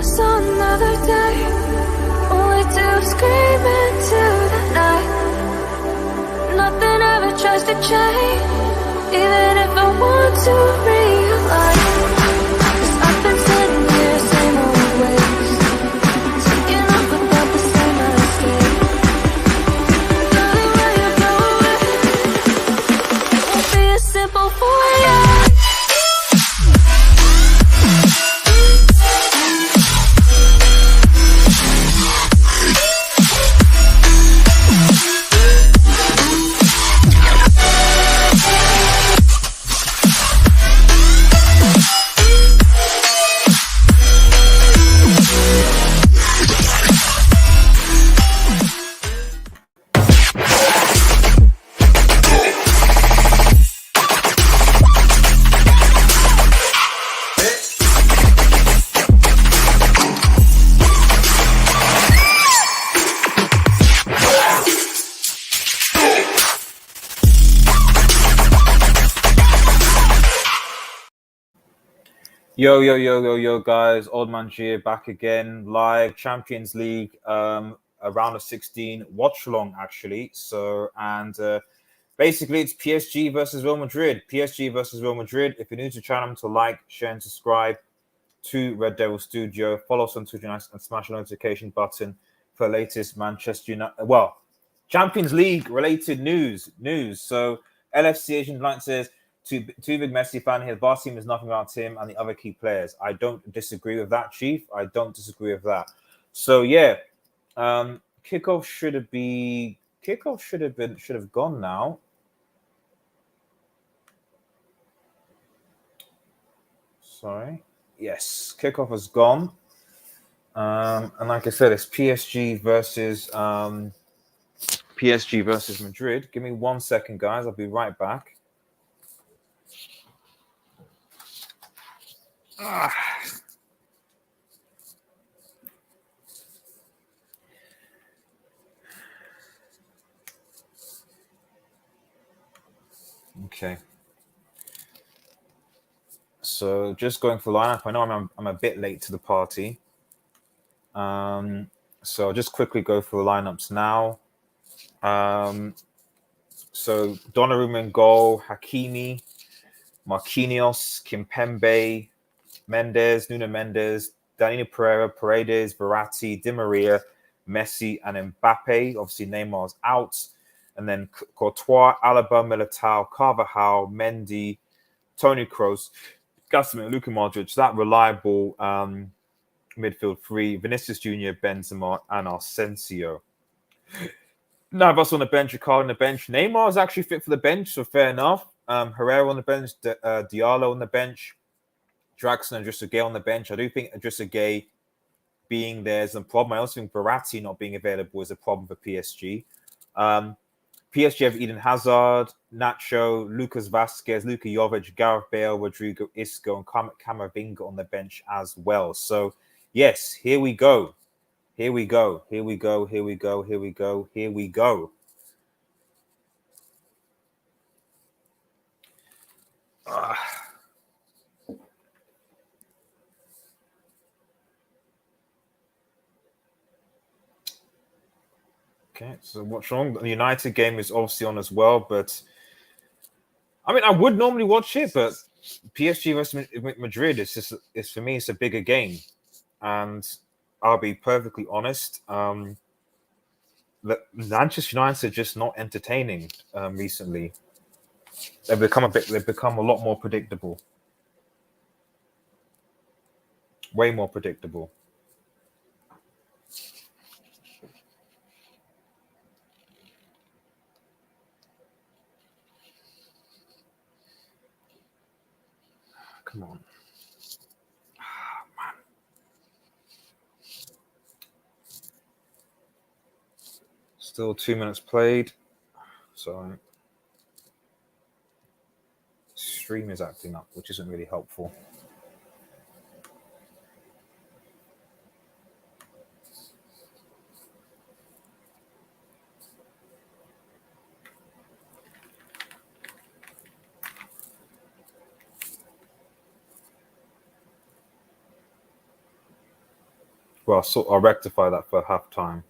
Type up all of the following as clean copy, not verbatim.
us another day. All we do is scream into the night. Nothing ever tries to change, even if I want to realize. 'Cause I've been sitting here, same old ways, taking up without the same mistake. Darling, will you go away? It won't be as simple for you. Yo, guys. Old Man Gia back again, live Champions League, a round of 16, watch along actually. So, and basically it's PSG versus Real Madrid. PSG versus Real Madrid. If you're new to the channel, to like, share, and subscribe to Red Devil Studio. Follow us on Twitter and smash the notification button for latest Manchester United, Champions League related news. So, LFC Asian Line says, Too big Messi fan here. The Barca team is nothing about him and the other key players. I don't disagree with that, Chief. I don't disagree with that. So yeah, kickoff should have gone now. Sorry. Yes, kickoff has gone. And like I said, it's PSG versus Madrid. Give me 1 second, guys. I'll be right back. Okay. So just going for lineup. I know I'm a bit late to the party. So I'll just quickly go through the lineups now. So Donnarumma in goal, Hakimi, Marquinhos, Kimpembe, Nuno Mendes, Danilo Pereira, Paredes, Verratti, Di Maria, Messi, and Mbappe. Obviously, Neymar's out. And then Courtois, Alaba, Militao, Carvajal, Mendy, Toni Kroos, Casemiro, Luka Modric. That reliable midfield three: Vinicius Junior, Benzema, and Asensio. Navas on the bench, Ricardo on the bench. Neymar is actually fit for the bench, so fair enough. Herrera on the bench, Diallo on the bench, Draxler and Idrissa Gueye on the bench. I do think Idrissa Gueye being there is a problem. I also think Verratti not being available is a problem for PSG. PSG have Eden Hazard, Nacho, Lucas Vasquez, Luka Jovic, Gareth Bale, Rodrigo Isco, and Camavinga on the bench as well. So, yes, here we go. Here we go. Okay, so what's wrong? The United game is obviously on as well, but I mean, I would normally watch it, but PSG versus Madrid is for me, it's a bigger game, and I'll be perfectly honest. Manchester United are just not entertaining recently. They've become a lot more predictable. Way more predictable. Come on. Man. Still 2 minutes played. Sorry. Stream is acting up, which isn't really helpful. Well, I'll rectify that for half time.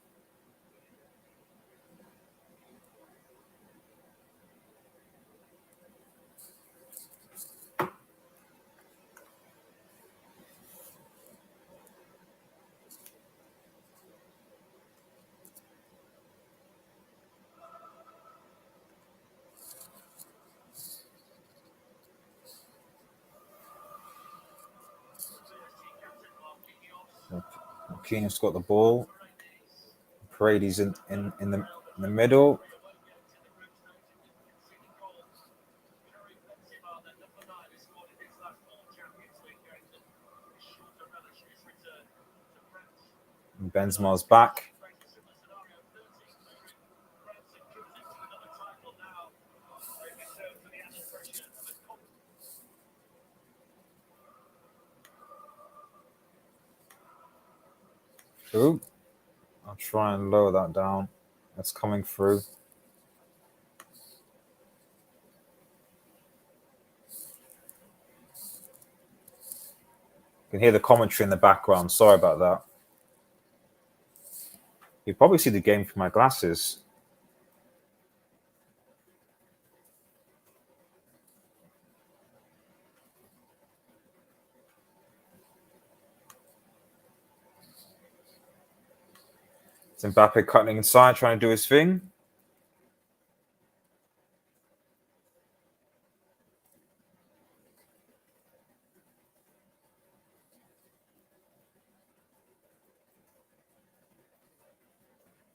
Marquinhos got the ball. Paredes in the middle. And Benzema's back. Ooh. I'll try and lower that down. That's coming through. You can hear the commentary in the background. Sorry about that. You probably see the game through my glasses. It's Mbappe cutting inside, trying to do his thing.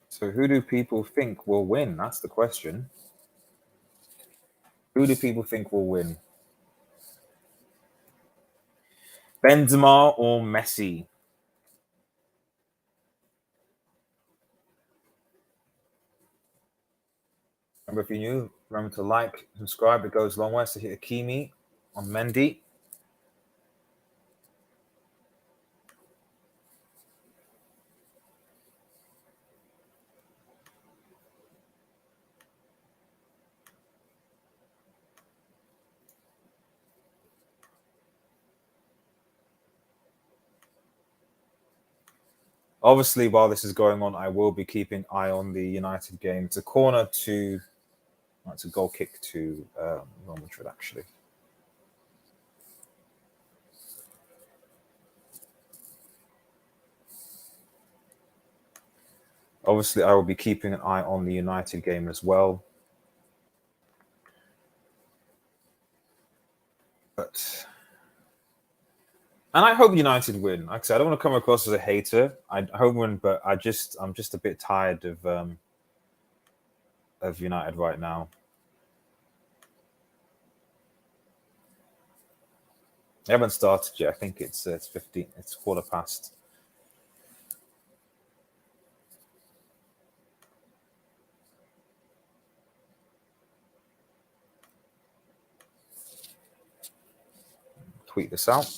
So who do people think will win? That's the question. Who do people think will win? Benzema or Messi? Remember, if you're new, remember to like, subscribe. It goes a long way. So hit Hakimi on Mendy. Obviously, while this is going on, I will be keeping an eye on the United game. It's a corner to, it's a goal kick to Real Madrid, actually. Obviously, I will be keeping an eye on the United game as well. And I hope United win. Like I said, I don't want to come across as a hater. I hope win, but I'm just a bit tired of United right now. They haven't started yet. I think it's 15. It's 15:15. Tweet this out.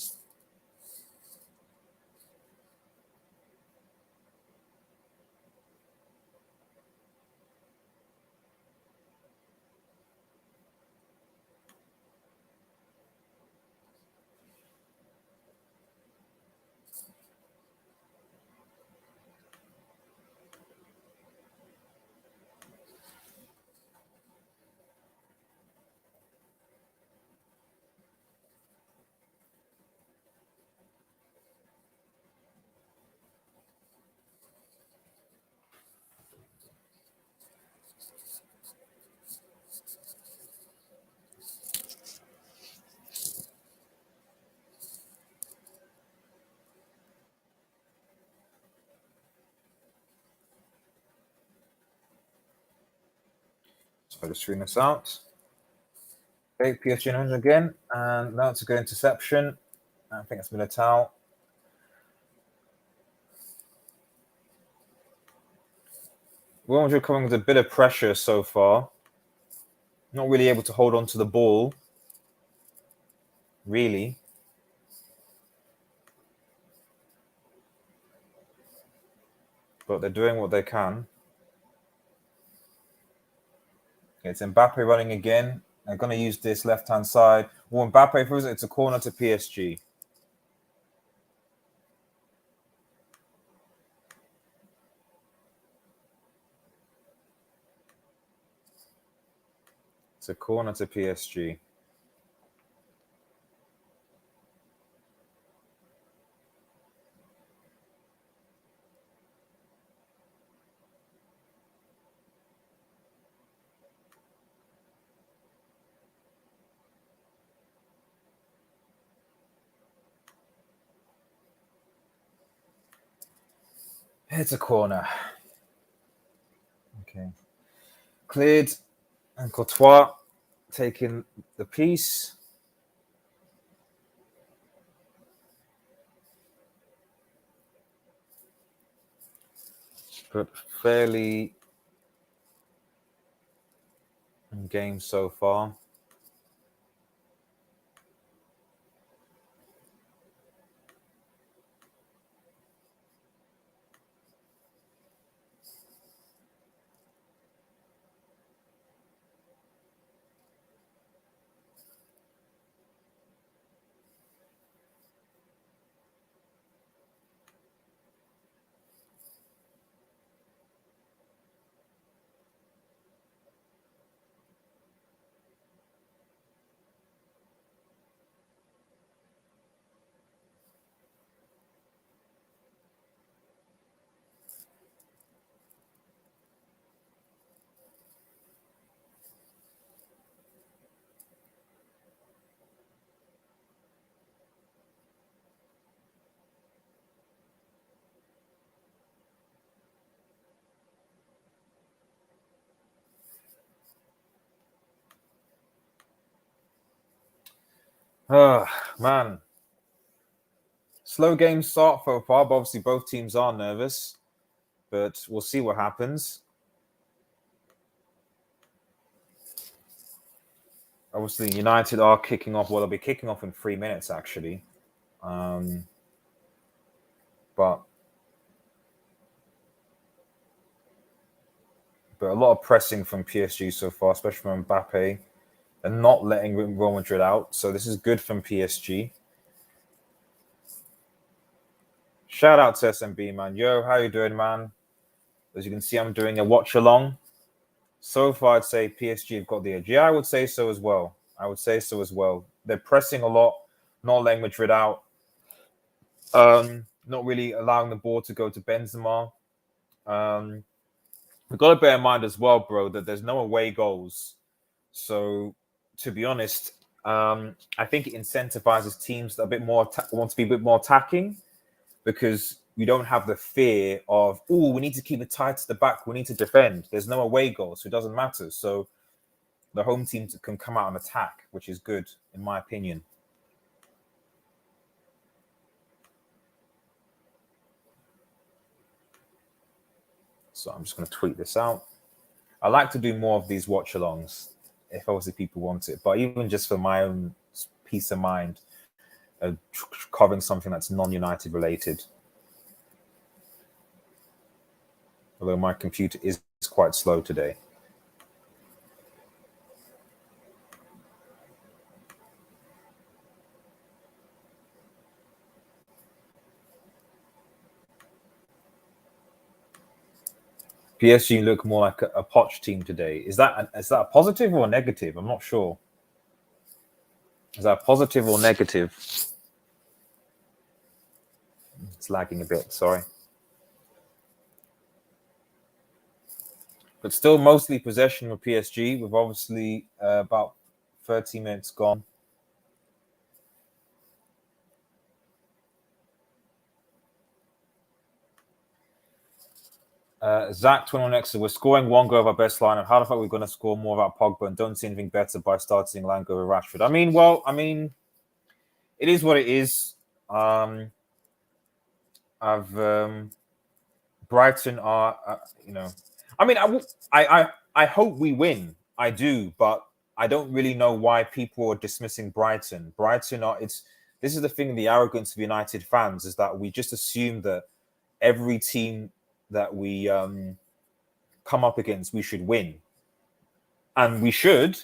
So just tweeting this out. Okay, PSG 900 again, and now it's a good interception. I think it's Militao. Real Madrid coming with a bit of pressure so far. Not really able to hold on to the ball. Really. But they're doing what they can. Okay, it's Mbappe running again. They're going to use this left-hand side. Well, Mbappe throws it. It's a corner to PSG. It's a corner to PSG. It's a corner. Okay. Cleared. And Courtois taking the piece. But fairly in game so far. Oh, man. Slow game start so far, but obviously both teams are nervous. But we'll see what happens. Obviously, United are kicking off. Well, they'll be kicking off in 3 minutes, actually. But a lot of pressing from PSG so far, especially from Mbappe, and not letting Real Madrid out. So this is good from PSG. Shout out to SMB, man. Yo, how you doing, man? As you can see, I'm doing a watch along. So far, I'd say PSG have got the edge. Yeah, I would say so as well. They're pressing a lot, not letting Madrid out. Not really allowing the ball to go to Benzema. We've got to bear in mind as well, bro, that there's no away goals. So, to be honest, I think it incentivizes teams that are a bit more want to be a bit more attacking, because you don't have the fear of, oh, we need to keep it tight to the back, we need to defend. There's no away goals, so it doesn't matter. So the home team can come out and attack, which is good, in my opinion. So I'm just going to tweet this out. I like to do more of these watch-alongs, if obviously people want it, but even just for my own peace of mind, covering something that's non-United related. Although my computer is quite slow today. PSG look more like a Poch team today. Is that a positive or a negative? I'm not sure. Is that a positive or negative? It's lagging a bit, sorry. But still mostly possession with PSG, with obviously about 30 minutes gone. Zach 21 next, we're scoring one goal of our best line. How the fuck are we going to score more without Pogba, and don't see anything better by starting Lango with Rashford? It is what it is. Brighton are, I hope we win. I do, but I don't really know why people are dismissing Brighton. This is the thing, the arrogance of United fans, is that we just assume that every team that we come up against, we should win. And we should,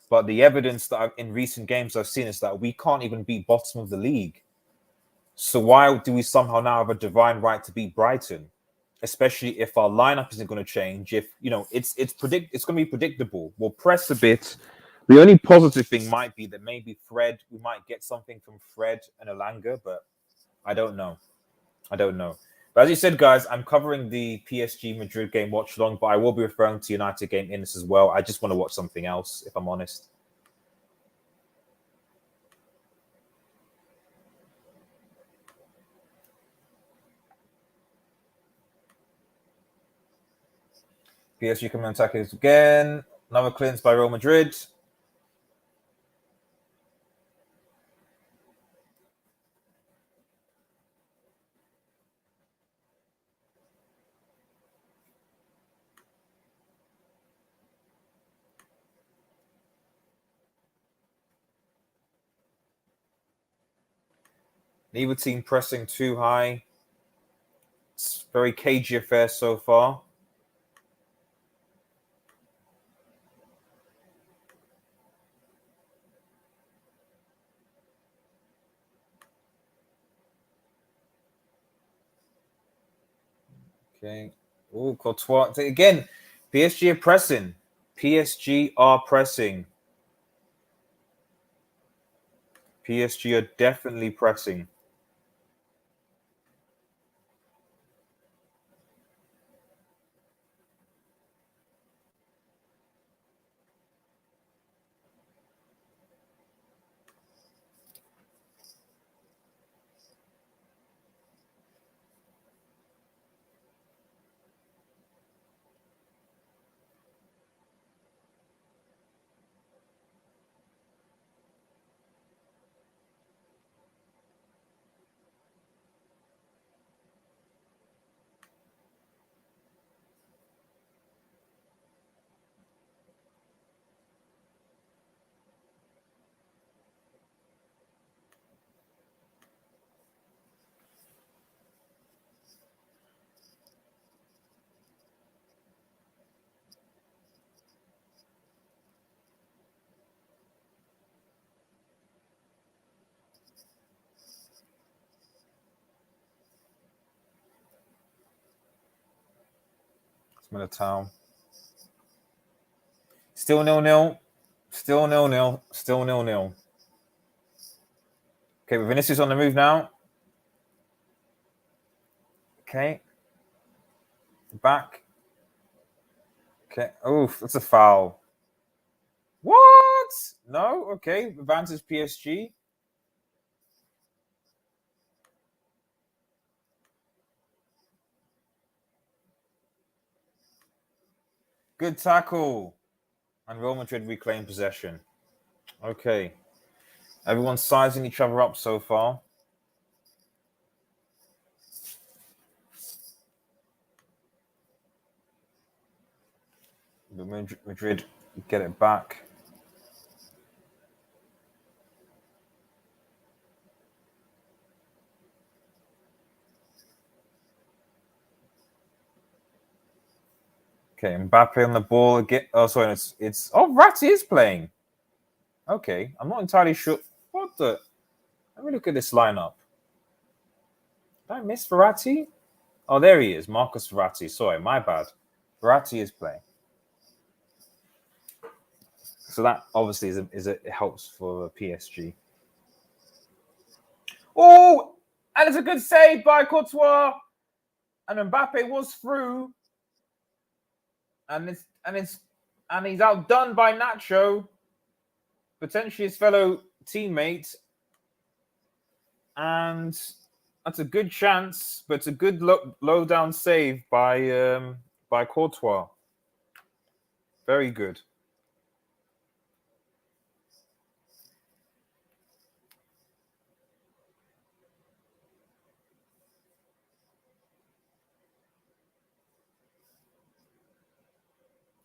but the evidence that in recent games I've seen is that we can't even beat bottom of the league. So why do we somehow now have a divine right to beat Brighton? especially if our lineup isn't going to change. If it's going to be predictable. We'll press a bit. The only positive thing might be that maybe we might get something from Fred and Elanga, but I don't know. But as you said, guys, I'm covering the PSG Madrid game watch long, but I will be referring to United game in this as well. I just want to watch something else, if I'm honest. PSG coming attack again. Another clearance by Real Madrid. Neither team pressing too high. It's very cagey affair so far. Okay. Oh, Courtois. Again, PSG are pressing. PSG are pressing. PSG are definitely pressing. Militao. Still 0-0. Still 0-0. Still 0-0. Okay, Vinicius on the move now. Okay. Back. Okay. Oof, that's a foul. What? No? Okay. Advantage PSG. Good tackle. And Real Madrid reclaim possession. Okay. Everyone's sizing each other up so far. Madrid get it back. Okay, Mbappe on the ball again. Oh, sorry, it's Verratti is playing. Okay, I'm not entirely sure. What the? Let me look at this lineup. Did I miss Verratti? Oh, there he is, Marcus Verratti. Sorry, my bad. Verratti is playing. So that obviously it helps for PSG. Oh, and it's a good save by Courtois. And Mbappe was through. And he's outdone by Nacho, potentially his fellow teammate. And that's a good chance, but it's a good low down save by Courtois. Very good.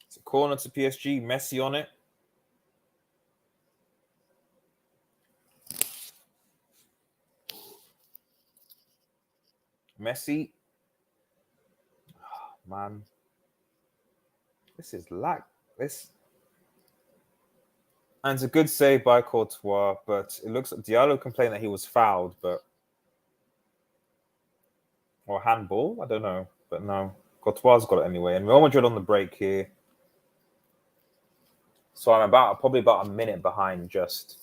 It's a corner to PSG. Messi on it. Messi. Oh, man. This is this. And it's a good save by Courtois, but it looks like Diallo complained that he was fouled, but or handball, I don't know. But no, Courtois got it anyway. And Real Madrid on the break here. So I'm probably about a minute behind just.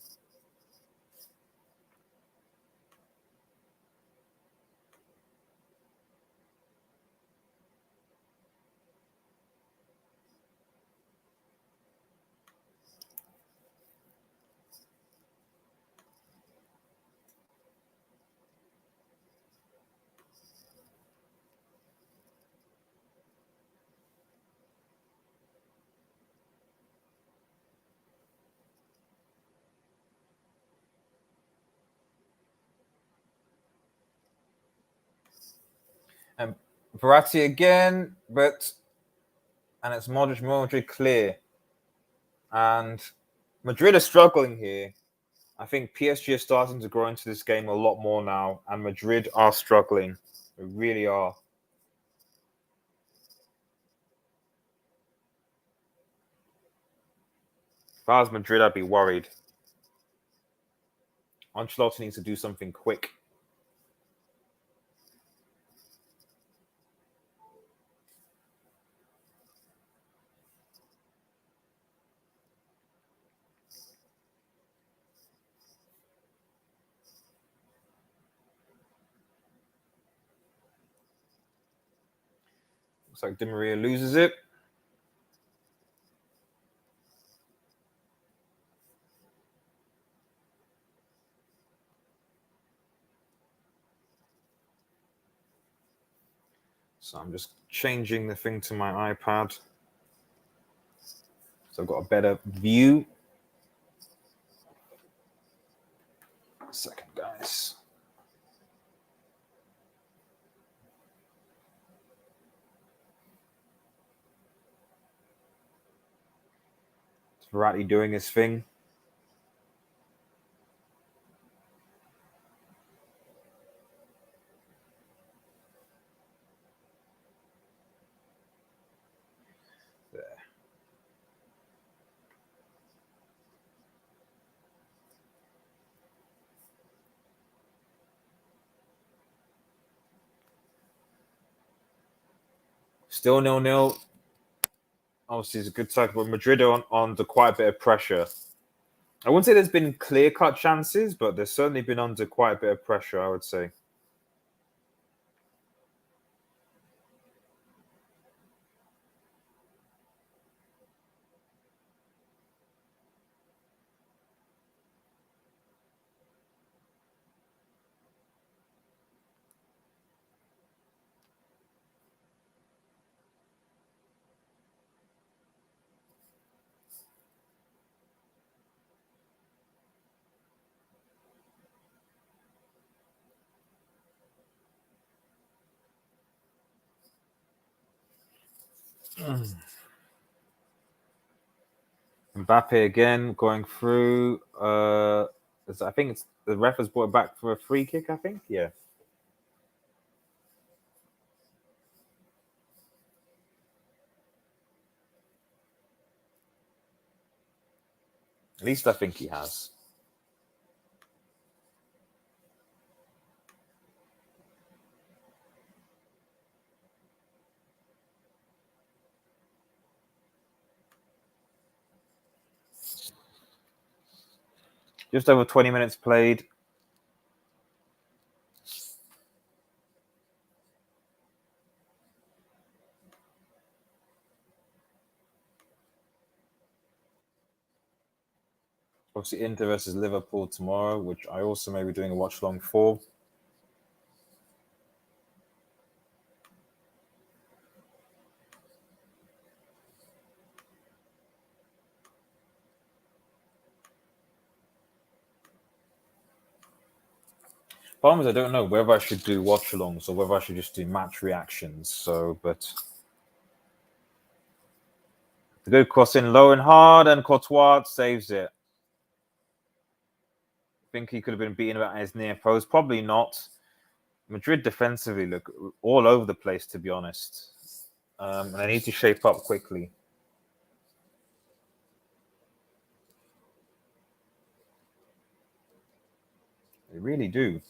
And Verratti again, and it's Madrid clear. And Madrid are struggling here. I think PSG are starting to grow into this game a lot more now, and Madrid are struggling. They really are. If I was Madrid, I'd be worried. Ancelotti needs to do something quick. Looks like Di Maria loses it. So I'm just changing the thing to my iPad. So I've got a better view. A second, guys. It's Verratti doing his thing. There. Still 0-0. Obviously, it's a good side, but Madrid are under quite a bit of pressure. I wouldn't say there's been clear-cut chances, but there's certainly been under quite a bit of pressure, I would say. Mbappe again going through. I think it's the ref has brought it back for a free kick. I think, yeah. At least I think he has. Just over 20 minutes played. Obviously, Inter versus Liverpool tomorrow, which I also may be doing a watch along for. Problem is, I don't know whether I should do watch alongs or whether I should just do match reactions. So, but the good cross in low and hard, and Courtois saves it. I think he could have been beaten about his near post. Probably not. Madrid defensively look all over the place, to be honest. And they need to shape up quickly. They really do.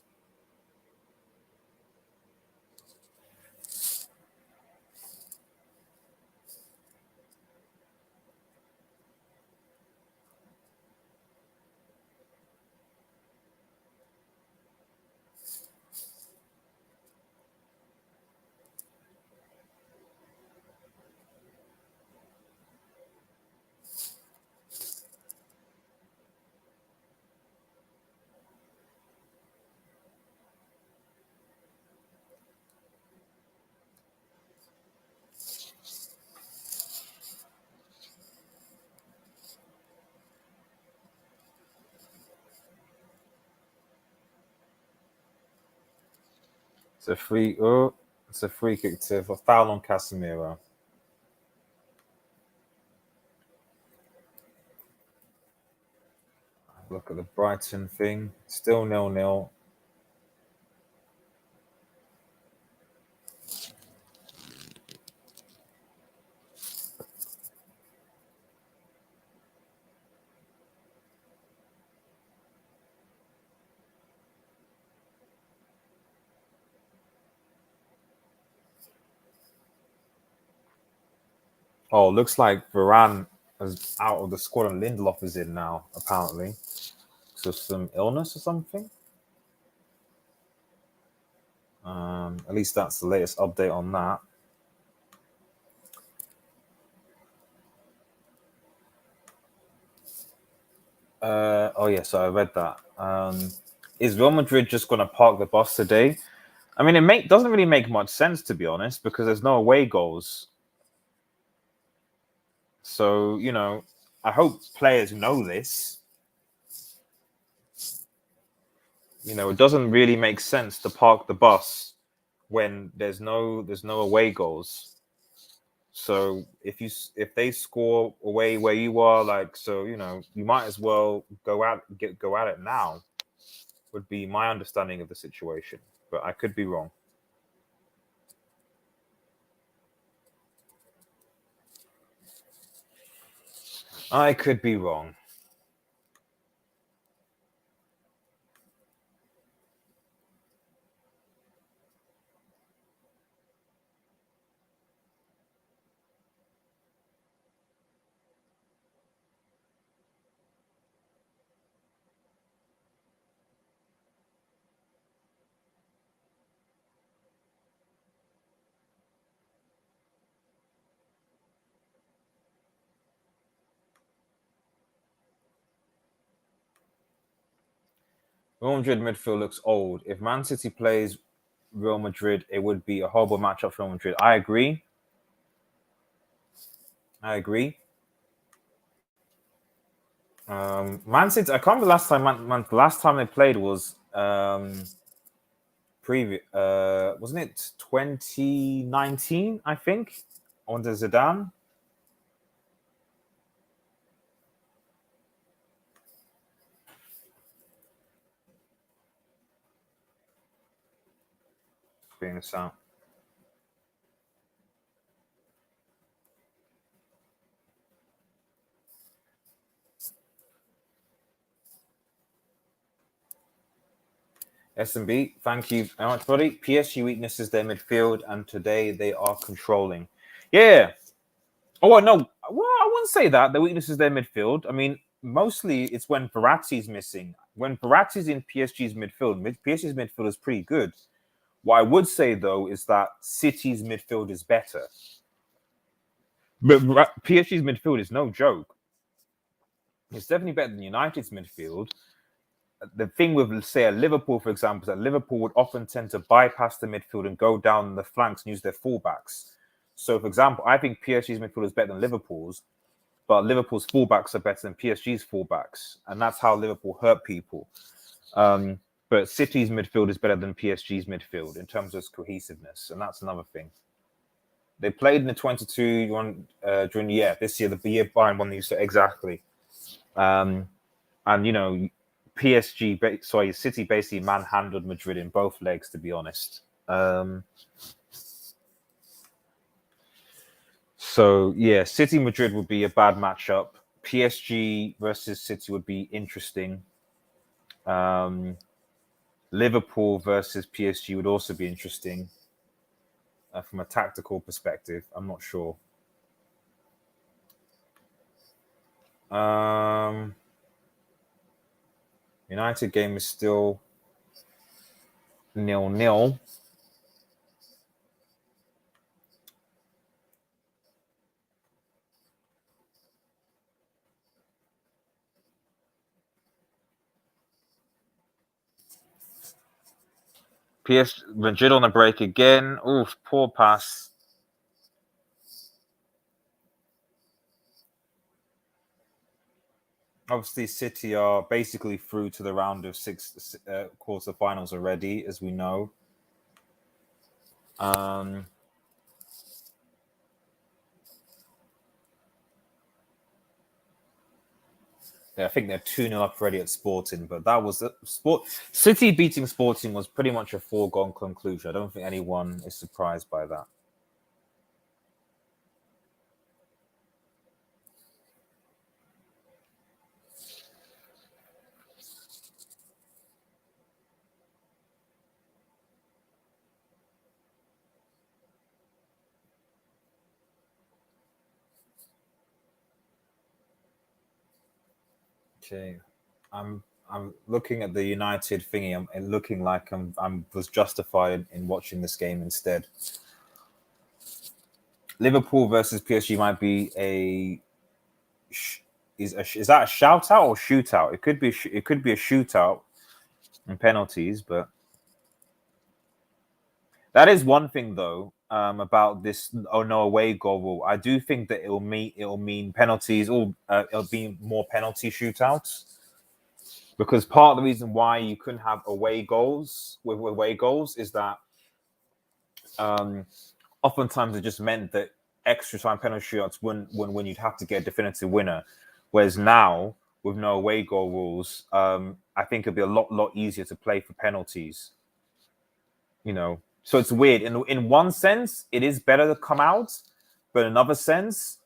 It's a free. Oh, it's a free kick to for foul on Casemiro. Look at the Brighton thing. Still 0-0. Oh, looks like Varane is out of the squad and Lindelof is in now, apparently. So some illness or something. At least that's the latest update on that. Oh yeah, so I read that. Is Real Madrid just going to park the bus today? I mean, doesn't really make much sense, to be honest, because there's no away goals. So, I hope players know this. It doesn't really make sense to park the bus when there's no away goals. So if they score away where you are, you might as well go at it now. Would be my understanding of the situation, but I could be wrong. I could be wrong. Real Madrid midfield looks old. If Man City plays Real Madrid, it would be a horrible matchup for Real Madrid. I agree. Man City. I can't remember the last time they played was previous. Wasn't it 2019? I think under Zidane. Being a sound. S&B, thank you very much, buddy. PSG weaknesses their midfield, and today they are controlling. Yeah. Oh, no. Well, I wouldn't say that. The weakness is their midfield. I mean, mostly it's when Verratti's missing. When Verratti's in PSG's midfield, PSG's midfield is pretty good. What I would say, though, is that City's midfield is better. But PSG's midfield is no joke. It's definitely better than United's midfield. The thing with, say, a Liverpool, for example, is that Liverpool would often tend to bypass the midfield and go down the flanks and use their fullbacks. So, for example, I think PSG's midfield is better than Liverpool's, but Liverpool's fullbacks are better than PSG's fullbacks, and that's how Liverpool hurt people. But City's midfield is better than PSG's midfield in terms of cohesiveness, and that's another thing. They played in the 22 during the year. This year, the year Bayern won the exactly. And, City basically manhandled Madrid in both legs, to be honest. So, yeah, City-Madrid would be a bad matchup. PSG versus City would be interesting. Liverpool versus PSG would also be interesting. From a tactical perspective, I'm not sure. United game is still 0-0. Madrid on the break again. Oof, poor pass. Obviously, City are basically through to the round of quarterfinals already, as we know. Um, yeah, I think they're 2-0 up already at Sporting, but that was City beating Sporting was pretty much a foregone conclusion. I don't think anyone is surprised by that. Okay, I'm looking at the United thingy. I'm looking like I'm was justified in watching this game instead. Liverpool versus PSG might be is that a shout out or shootout? It could be a shootout and penalties, but that is one thing though about this oh no away goal rule. I do think that it'll mean penalties or it'll be more penalty shootouts because part of the reason why you couldn't have away goals with away goals is that um, oftentimes it just meant that extra time penalty shootouts when you'd have to get a definitive winner. Whereas now, with no away goal rules, I think it'd be a lot easier to play for penalties. You know, so it's weird. In one sense, it is better to come out, but in another sense,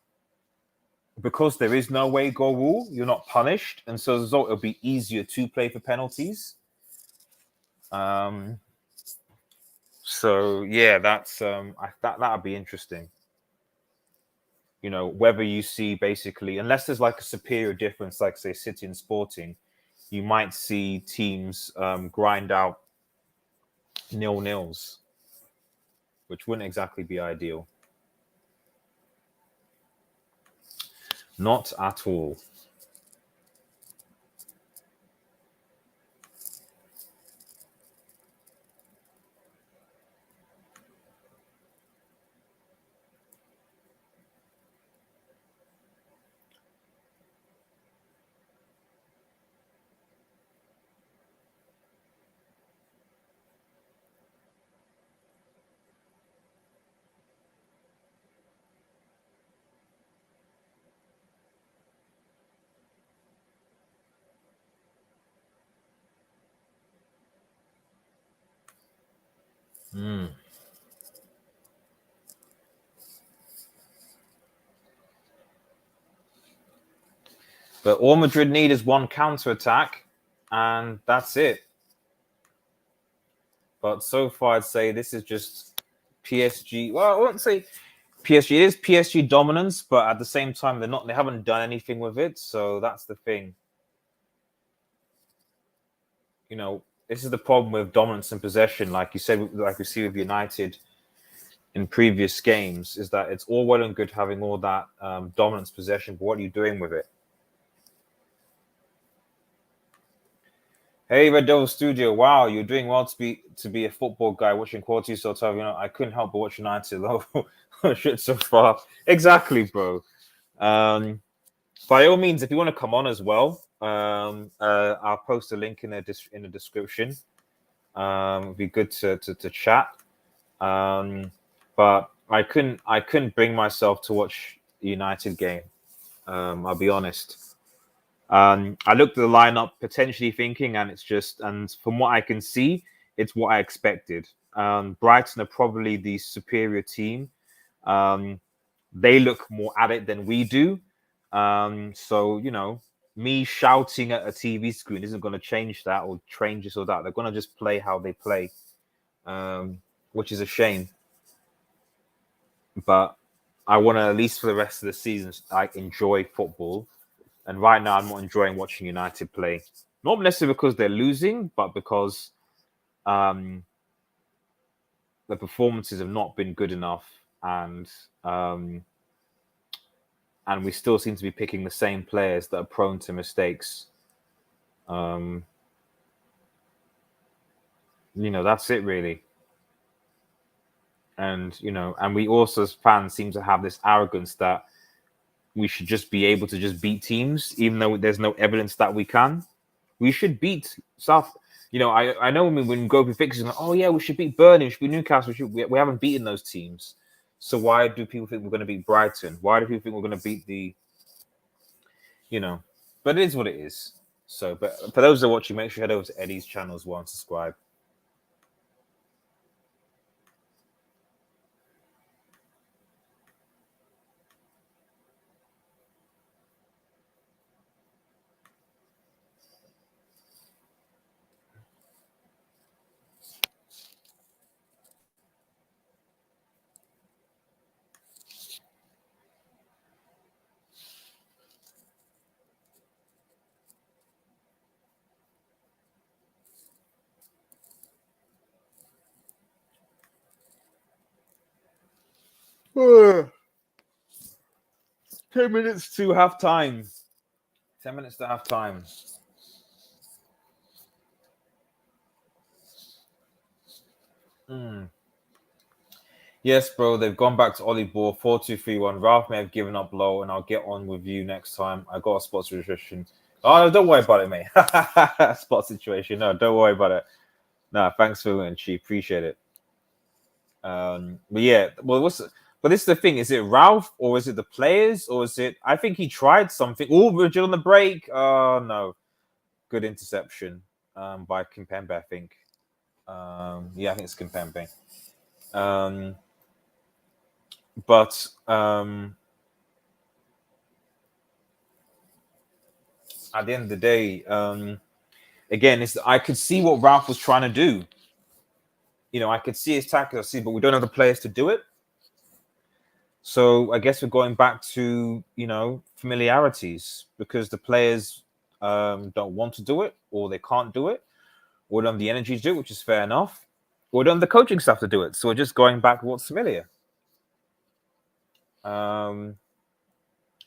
because there is no away goal rule, you're not punished, and so as a result, it'll be easier to play for penalties. Um, so yeah, that's that'd be interesting. You know, whether you see basically, unless there's like a superior difference, like say City and Sporting, you might see teams grind out 0-0s, which wouldn't exactly be ideal. Not at all. Mm. But all Madrid need is one counter attack, and that's it. But so far, I'd say this is just PSG. Well, I wouldn't say PSG. It is PSG dominance, but at the same time, they're not. They haven't done anything with it, so that's the thing. You know, this is the problem with dominance and possession. Like you said, like we see with United in previous games, is that it's all well and good having all that dominance possession, but what are you doing with it? Hey, Red Devil Studio! Wow, you're doing well to be a football guy watching quality so tough. You know, I couldn't help but watch United. Oh, shit, so far. Exactly, bro. Um, by all means, if you want to come on as well, I'll post a link in the description. It'd be good to chat. But I couldn't bring myself to watch the United game. I'll be honest. I looked at the lineup potentially thinking, and it's just, and from what I can see, it's what I expected. Brighton are probably the superior team. They look more at it than we do. So, you know, me shouting at a TV screen isn't going to change that or change this or that. They're going to just play how they play, which is a shame. But I want to, at least for the rest of the season, like enjoy football. And right now, I'm not enjoying watching United play. Not necessarily because they're losing, but because um, the performances have not been good enough, and we still seem to be picking the same players that are prone to mistakes. You know, that's it really. And you know, and we also as fans seem to have this arrogance that we should just be able to just beat teams, even though there's no evidence that we can. We should beat South. I know when Gopi fixes, like, oh yeah, we should beat Burnley, we should beat Newcastle. We haven't beaten those teams. So why do people think we're going to beat Brighton? Why do people think we're going to beat the? But it is what it is. So, but for those that are watching, make sure you head over to Eddie's channel as well and subscribe. Uh, 10 minutes to half time. 10 minutes to half time. Yes, bro. They've gone back to Ollie Ball 4-2-3-1. Ralph may have given up low, and I'll get on with you next time. I got a spot situation. Oh, don't worry about it, mate. Spot situation. No, don't worry about it. No, thanks for it, Chi. Appreciate it. But yeah, but this is the thing. Is it Ralph or is it the players or is it? I think he tried something. Oh, Richard on the break. Oh no, good interception by Kimpembe. I think. Yeah, I think it's Kimpembe. But at the end of the day, again, I could see what Ralph was trying to do. I could see his tactics, but we don't have the players to do it. So I guess we're going back to familiarities because the players don't want to do it, or they can't do it, or don't have the energy to do it, which is fair enough, or don't have the coaching staff to do it. So we're just going back to what's familiar, and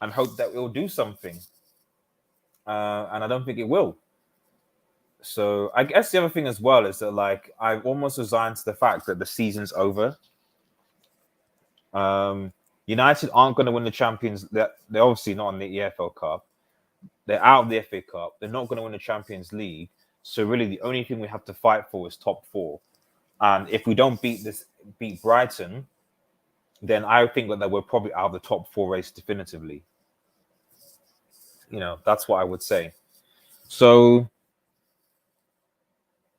hope that we'll do something. And I don't think it will. So I guess the other thing as well is that I've almost resigned to the fact that the season's over. United aren't going to win the Champions. They're obviously not in the EFL Cup. They're out of the FA Cup. They're not going to win the Champions League. So really, the only thing we have to fight for is top four. And if we don't beat Brighton, then I think that we're probably out of the top four race definitively. That's what I would say. So,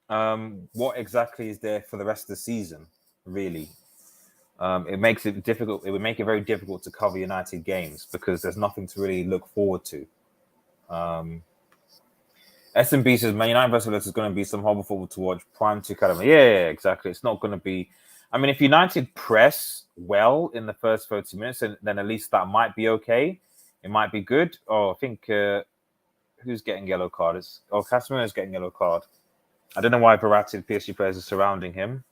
what exactly is there for the rest of the season? Really, it makes it difficult. It would make it very difficult to cover United games because there's nothing to really look forward to. SMB says Man United versus Leicester is going to be some horrible football to watch. Prime to Academy. Yeah, exactly. It's not going to be. I mean, if United press well in the first 30 minutes, then at least that might be okay. It might be good. Oh, I think who's getting yellow card? Casemiro's getting yellow card. I don't know why Verratti and PSG players are surrounding him.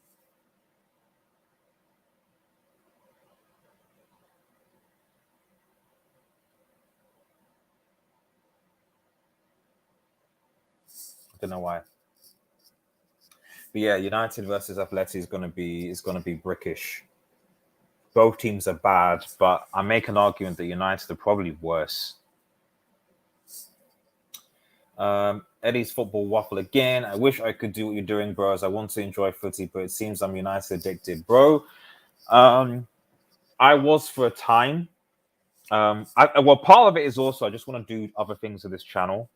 I don't know why. But yeah, United versus Atleti is going to be brickish. Both teams are bad, but I make an argument that United are probably worse. Eddie's football waffle again. I wish I could do what you're doing, bros. I want to enjoy footy, but it seems I'm United addicted, bro. I was for a time. Well, part of it is also I just want to do other things with this channel.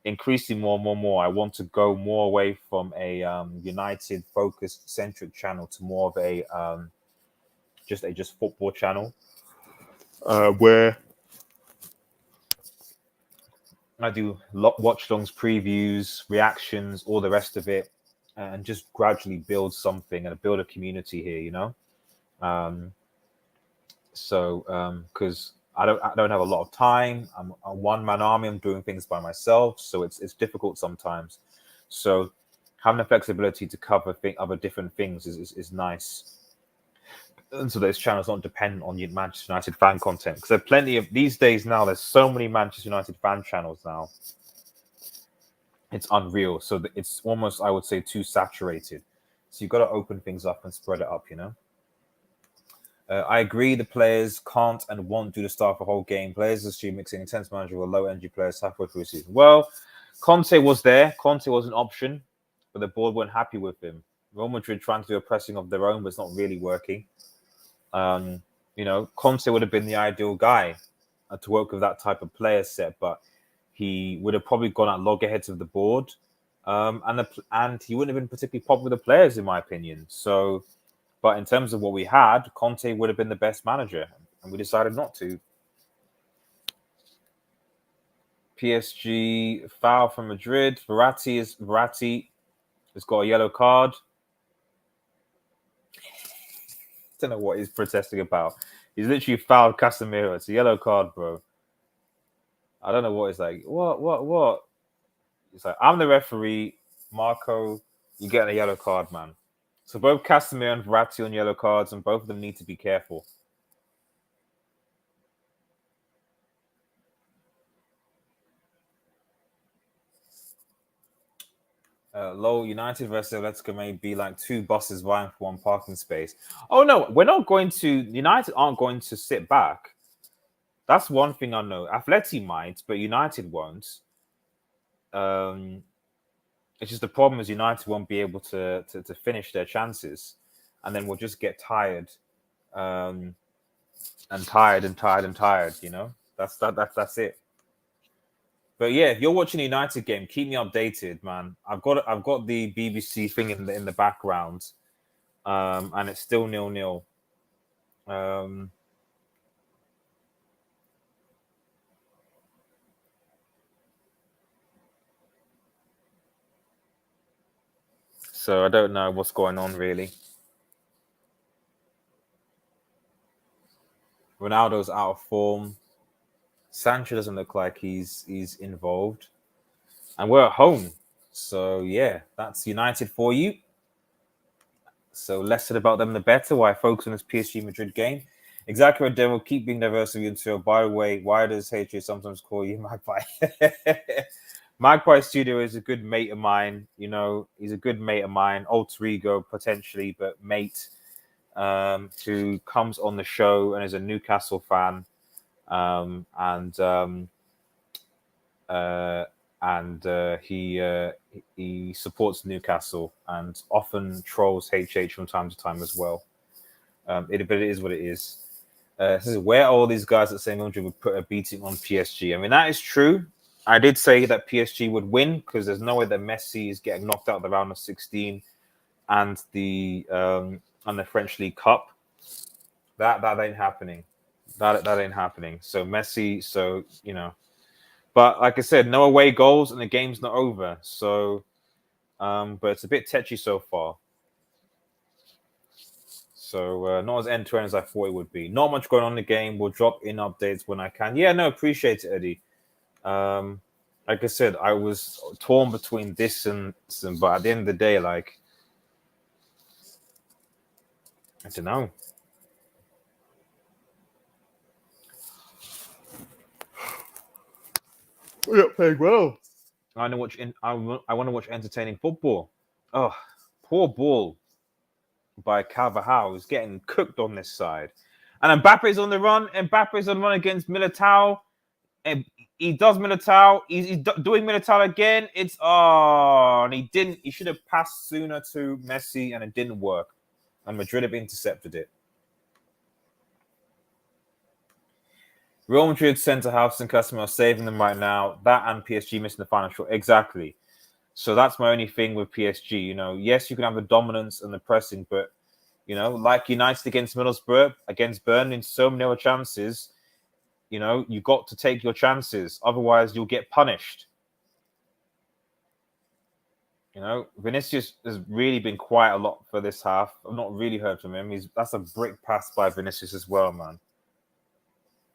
Increasing more. I want to go more away from a United focused centric channel to more of a just football channel, where I do watch longs, previews, reactions, all the rest of it, and just gradually build something and build a community here. Because I don't have a lot of time. I'm a one-man army. I'm doing things by myself, so it's difficult sometimes. So having the flexibility to cover other different things is nice. And so those channels don't depend on Manchester United fan content, because there are plenty of these days now. There's so many Manchester United fan channels now. It's unreal. So it's almost, I would say, too saturated. So you've got to open things up and spread it up. I agree. The players can't and won't do the start for the whole game. Players assume mixing intense manager with low energy players halfway through the season. Well, Conte was there. Conte was an option, but the board weren't happy with him. Real Madrid trying to do a pressing of their own, but it's not really working. Conte would have been the ideal guy to work with that type of player set, but he would have probably gone at loggerheads of the board, and he wouldn't have been particularly popular with the players, in my opinion. So, but in terms of what we had, Conte would have been the best manager, and we decided not to. PSG foul from Madrid. Verratti has got a yellow card. Don't know what he's protesting about. He's literally fouled Casemiro. It's a yellow card, bro. I don't know what it's like. What? It's like, I'm the referee. Marco, you're getting a yellow card, man. So both Casemiro and Verratti on yellow cards, and both of them need to be careful. Low United versus Atletico may be like two buses vying for one parking space. Oh no, we're not going to. United aren't going to sit back. That's one thing I know. Atleti might, but United won't. It's just the problem is United won't be able to finish their chances, and then we'll just get tired, and tired. You know, that's it. But yeah, if you're watching a United game, keep me updated, man. I've got the BBC thing in the background, and it's still 0-0. So I don't know what's going on really. Ronaldo's out of form. Sancho doesn't look like he's involved, and we're at home. So yeah, that's United for you. So less said about them, the better. Why focus on this PSG Madrid game? Exactly what Devil keep being diverse until. By the way, why does HA sometimes call you Magpie? Magpie Studio is a good mate of mine. You know, he's a good mate of mine, alter ego potentially, but mate, who comes on the show and is a Newcastle fan, he supports Newcastle and often trolls HH from time to time as well. But it is what it is. This is where all these guys at St. Madrid would put a beating on PSG. I mean, that is true. I did say that PSG would win because there's no way that Messi is getting knocked out of the round of 16 and the French League Cup. That ain't happening. That ain't happening. So Messi, but like I said, no away goals and the game's not over. So, but it's a bit tetchy so far. So not as end-to-end as I thought it would be. Not much going on in the game. We'll drop in updates when I can. Yeah, no, appreciate it, Eddie. Like I said, I was torn between this and some, but at the end of the day, like, I don't know. We're not playing well. I want to watch entertaining football. Oh, poor ball by Carvajal is getting cooked on this side, and Mbappe's on the run. Mbappe's on the run against Militao, and he does Militao. He's doing Militao again. And he didn't. He should have passed sooner to Messi, and it didn't work. And Madrid have intercepted it. Real Madrid centre-halves and Casemiro are saving them right now. That and PSG missing the final shot. Exactly. So that's my only thing with PSG. You know, yes, you can have the dominance and the pressing, but, you know, like United against Middlesbrough, against Burnley, so many other chances, you know, you got to take your chances. Otherwise, you'll get punished. You know, Vinicius has really been quiet a lot for this half. I've not really heard from him. That's a brick pass by Vinicius as well, man.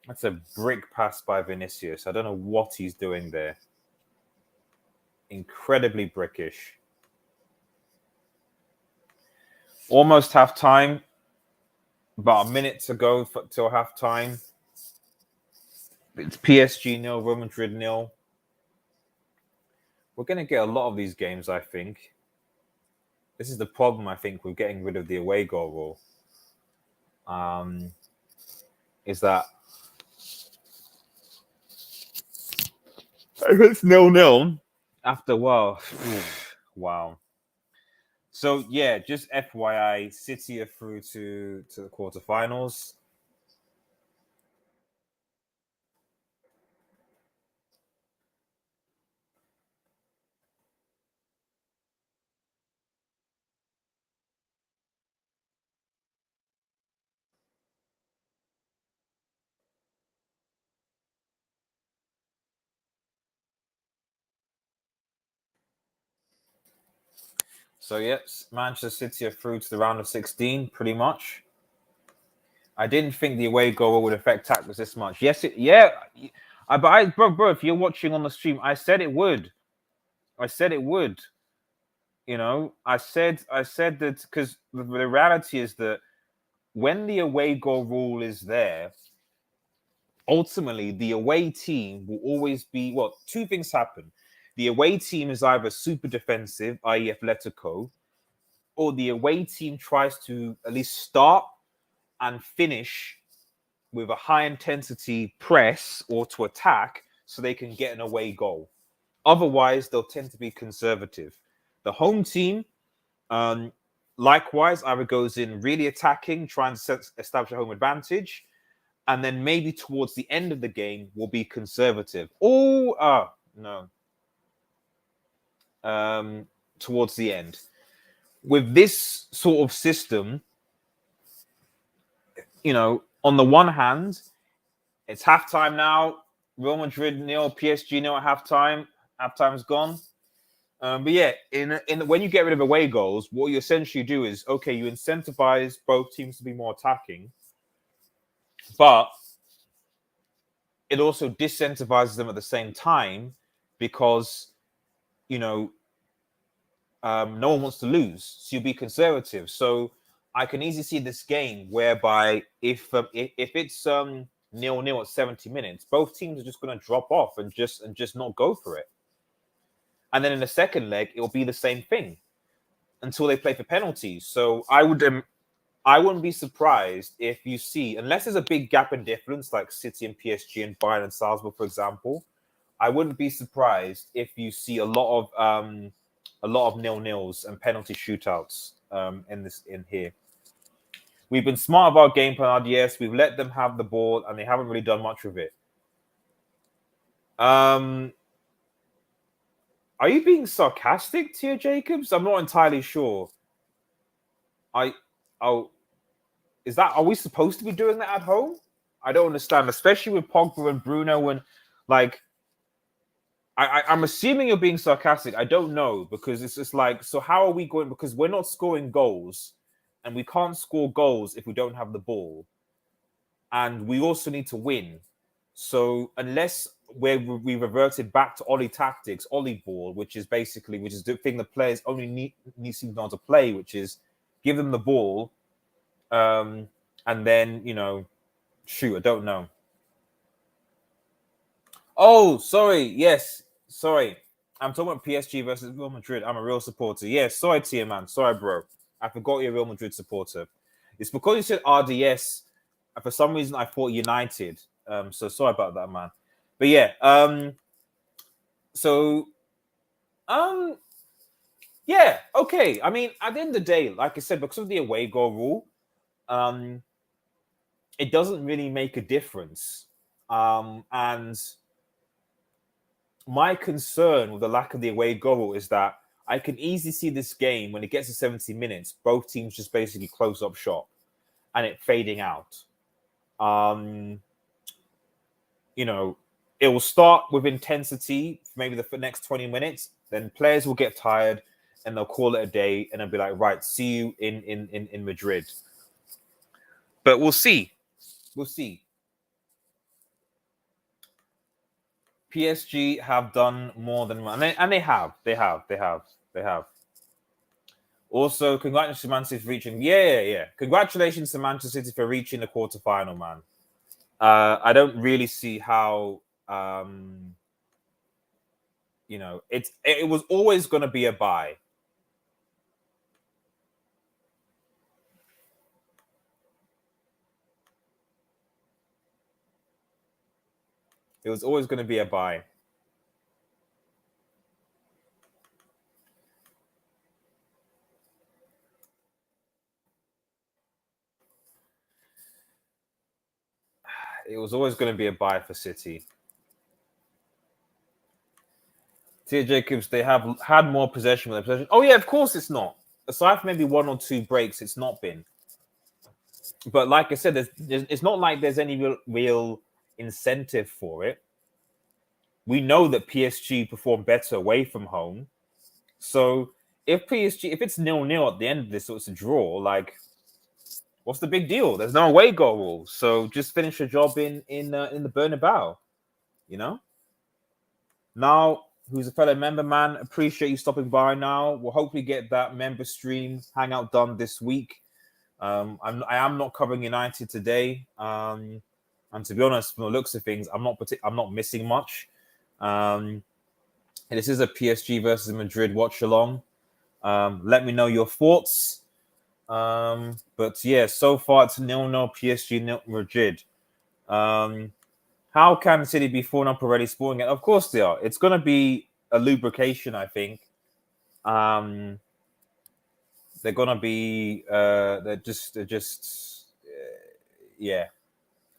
That's a brick pass by Vinicius. I don't know what he's doing there. Incredibly brickish. Almost half time. About a minute to go till half time. It's PSG 0, Real Madrid 0. We're going to get a lot of these games, I think. This is the problem, I think, with getting rid of the away goal rule. Is that if it's 0-0, After a while, wow. So yeah, just FYI, City are through to the quarterfinals. So yes, Manchester City are through to the round of 16, pretty much. I didn't think the away goal would affect tactics this much. Yes, yeah. Bro, if you're watching on the stream, I said it would. I said it would. I said that because the reality is that when the away goal rule is there, ultimately the away team will always be well. Two things happen: the away team is either super defensive, i.e., Atletico, or the away team tries to at least start and finish with a high intensity press or to attack so they can get an away goal. Otherwise, they'll tend to be conservative. The home team, um, likewise, either goes in really attacking, trying to establish a home advantage, and then maybe towards the end of the game will be conservative. Oh, no. Towards the end. With this sort of system, on the one hand, it's halftime now. Real Madrid nil, PSG nil at halftime. Halftime's gone. But yeah, in when you get rid of away goals, what you essentially do is okay, you incentivize both teams to be more attacking, but it also disincentivizes them at the same time because you know no one wants to lose, so you'll be conservative. So I can easily see this game whereby if it's 0-0 at 70 minutes, both teams are just going to drop off and just not go for it. And then in the second leg, it'll be the same thing until they play for penalties. So I wouldn't be surprised if you see, unless there's a big gap in difference, like City and PSG and Bayern and Salzburg, for example. I wouldn't be surprised if you see a lot of nil-nils and penalty shootouts in here. We've been smart about game plan, yes. We've let them have the ball, and they haven't really done much with it. Are you being sarcastic, Tia Jacobs? I'm not entirely sure. I oh is that are we supposed to be doing that at home? I don't understand, especially with Pogba and Bruno and like I'm assuming you're being sarcastic. I don't know because it's just like so how are we going because we're not scoring goals and we can't score goals if we don't have the ball and we also need to win. So unless we reverted back to Ollie tactics, Ollie ball, which is the thing the players only need to know how to play, which is give them the ball, and then shoot. I don't know. Oh, sorry. Yes, sorry. I'm talking about PSG versus Real Madrid. I'm a real supporter. Yes, sorry, Tia man. Sorry, bro. I forgot you're a Real Madrid supporter. It's because you said RDS. And for some reason, I thought United. So sorry about that, man. But yeah. So. Um. Yeah. Okay. I mean, at the end of the day, like I said, because of the away goal rule, um, it doesn't really make a difference. And my concern with the lack of the away goal is that I can easily see this game when it gets to 70 minutes, both teams just basically close up shop and it fading out. Um, it will start with intensity, maybe the next 20 minutes, then players will get tired and they'll call it a day and they'll be like, right, see you in Madrid. But we'll see. We'll see. PSG have done more than and they have. They have. They have. They have. Also, congratulations to Man City for reaching. Yeah. Congratulations to Manchester City for reaching the quarterfinal, man. I don't really see how. It was always going to be a bye. It was always going to be a bye. it was always going to be a buy for City. Tia Jacobs, they have had more possession with their possession. Oh yeah, of course it's not. Aside from maybe 1 or 2 breaks, it's not been. But like I said, it's not like there's any real incentive for it. We know that PSG perform better away from home. So if PSG, if it's 0-0 at the end of this, so it's a draw, like, what's the big deal? There's no away goal rule. So just finish your job in the Bernabeu, you know? Now, who's a fellow member, man, appreciate you stopping by now. We'll hopefully get that member stream hangout done this week. I am not covering United today. And to be honest, from the looks of things, I'm not missing much. And this is a PSG versus Madrid watch along. Let me know your thoughts. But yeah, so far it's 0-0 PSG 0 Madrid. How can City be 4-0 already scoring it? Of course they are. It's going to be a lubrication, I think. They're going to be yeah.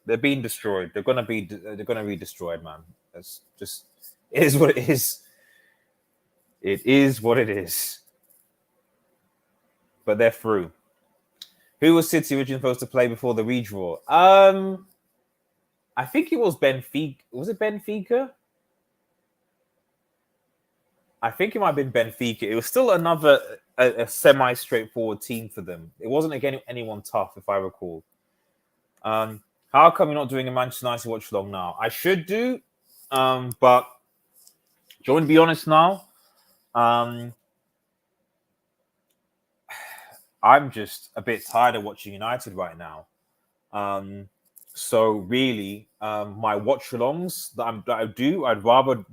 They're being destroyed. They're going to be destroyed, man. It's just, it is what it is. It is what it is. But they're through. Who was City originally supposed to play before the redraw? I think it was Benfica. Was it Benfica? I think it might have been Benfica. It was still another a semi-straightforward team for them. It wasn't again anyone tough, if I recall. How come you're not doing a Manchester United watch along now? I should do, but do you want to be honest now? I'm just a bit tired of watching United right now. So really, my watch-alongs that I do, I'd rather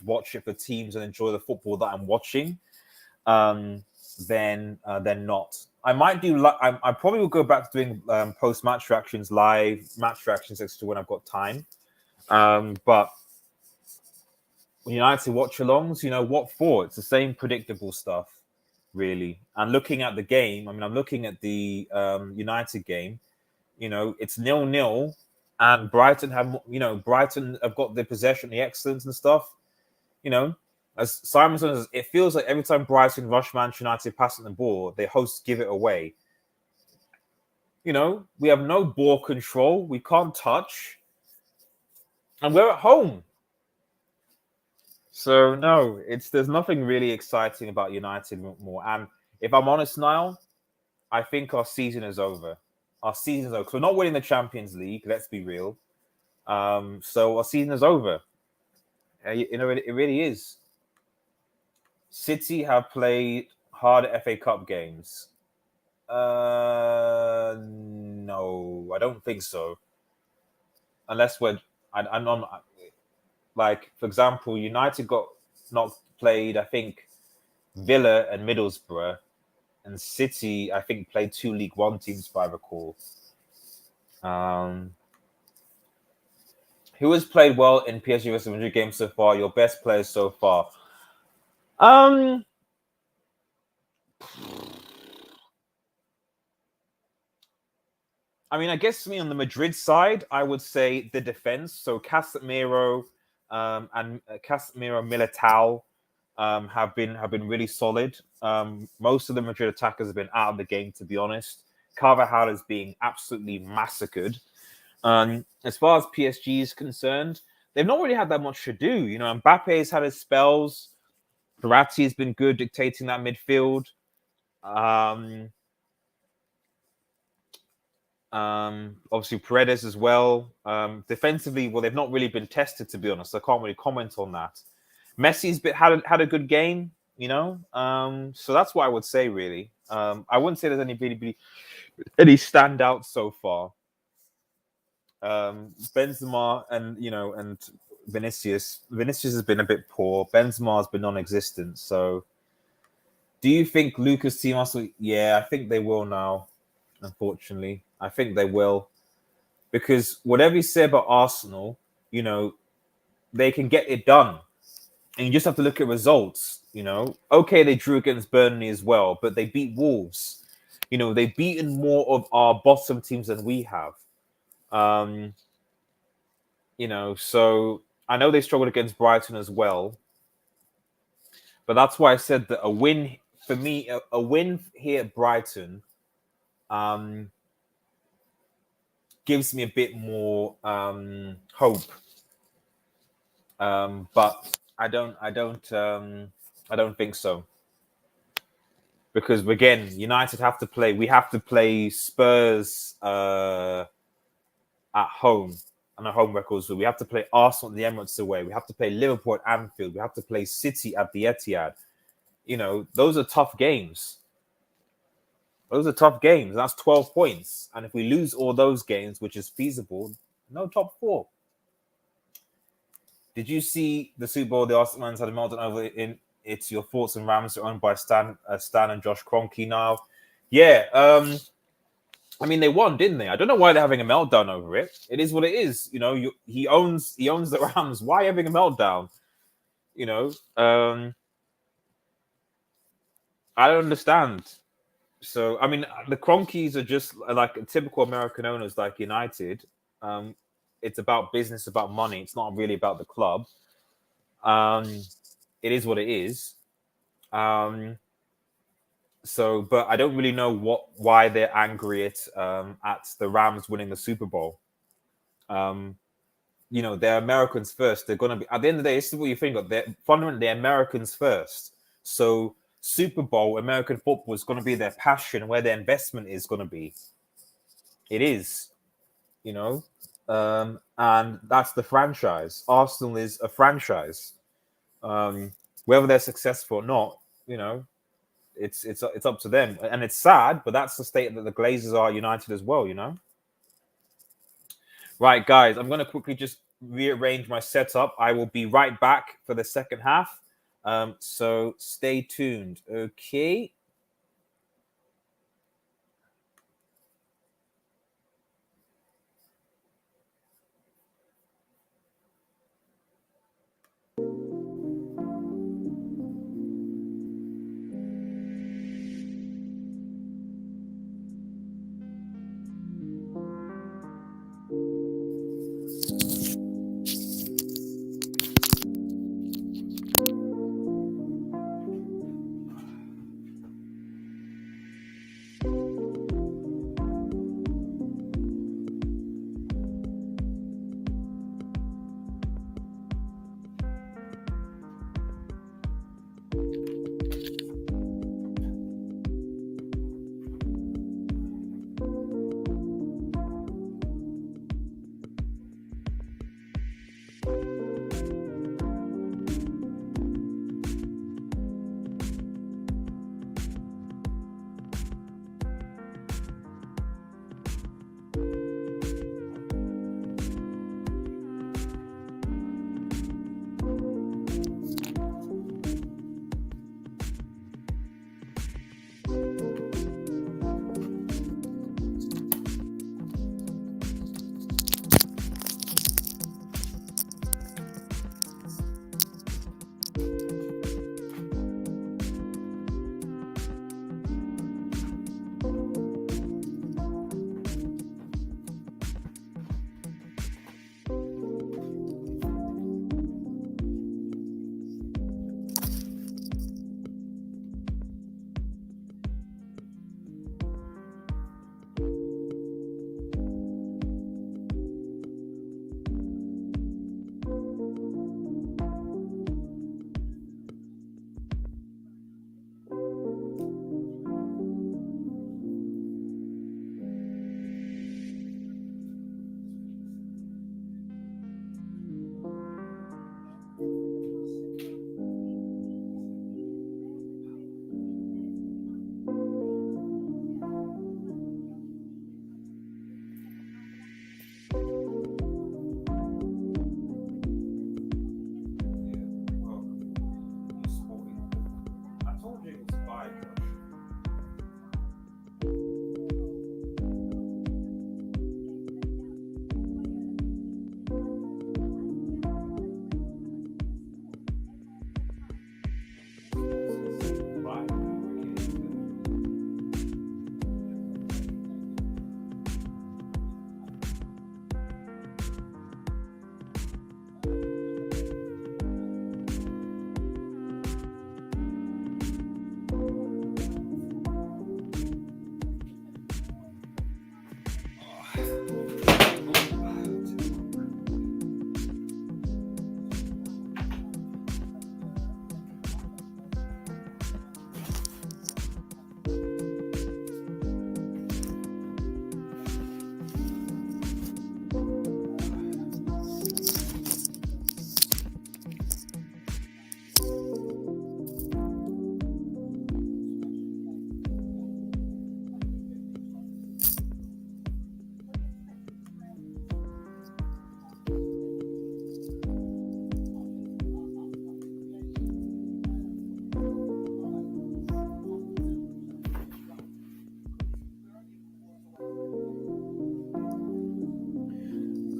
watch it for teams and enjoy the football that I'm watching than not. I might do. I probably will go back to doing post-match reactions, live match reactions, extra when I've got time. But United watch-alongs, you know what for? It's the same predictable stuff, really. And looking at the game, I mean, I'm looking at the United game. You know, it's 0-0, and Brighton have got the possession, the excellence and stuff. You know, as Simon says, it feels like every time Brighton rush Manchester United passing the ball, their hosts give it away. You know, we have no ball control. We can't touch. And we're at home. So, no, there's nothing really exciting about United more. And if I'm honest now, I think our season is over. Our season is over. Because we're not winning the Champions League, let's be real. So our season is over. You know, it really is. City have played harder FA Cup games. No, I don't think so. Unless I'm not, like, for example, United got not played, I think, Villa and Middlesbrough, and City, I think, played 2 League One teams, if I recall. Who has played well in PSG versus Madrid games so far? Your best players so far? I mean, I guess me on the Madrid side, I would say the defense. So Casemiro and Casemiro, Militao have been really solid. Most of the Madrid attackers have been out of the game, to be honest. Carvajal is being absolutely massacred. As far as PSG is concerned, they've not really had that much to do. You know, Mbappe has had his spells. Verratti has been good dictating that midfield. Obviously Paredes as well. Defensively, well, they've not really been tested, to be honest. I can't really comment on that. Messi's had a good game, you know. So that's what I would say, really. I wouldn't say there's any standouts so far. Benzema and Vinicius has been a bit poor. Benzema has been non-existent. So, do you think Lucas team also? Yeah, I think they will now. Unfortunately, I think they will, because whatever you say about Arsenal, you know, they can get it done, and you just have to look at results. You know, okay, they drew against Burnley as well, but they beat Wolves. You know, they've beaten more of our bottom teams than we have. So I know they struggled against Brighton as well, but that's why I said that a win for me, a win here at Brighton, gives me a bit more hope. But I don't think so, because again, United have to play. We have to play Spurs at home on a home record. So we have to play Arsenal at the Emirates away. We have to play Liverpool at Anfield. We have to play City at the Etihad. Those are tough games. Those are tough games. That's 12 points. And if we lose all those games, which is feasible, no top four. Did you see the Super Bowl? The Arsenal had a meltdown over in It's Your Thoughts and Rams are owned by Stan and Josh Kroenke now. Yeah, I mean, they won, didn't they? I don't know why they're having a meltdown over it. It is what it is. He owns the Rams. Why having a meltdown? I don't understand. So, I mean, the Kroenkes are just like typical American owners, like United. It's about business, about money. It's not really about the club. It is what it is. But I don't really know why they're angry at the Rams winning the Super Bowl. They're Americans first. They're gonna be at the end of the day. This is what you think of. They're fundamentally Americans first. So Super Bowl, American football is going to be their passion, where their investment is going to be. It is, and that's the franchise. Arsenal is a franchise. Whether they're successful or not, it's up to them. And it's sad, but that's the state that the Glazers are United as well. Right, guys, I'm going to quickly just rearrange my setup. I will be right back for the second half. So stay tuned. Okay.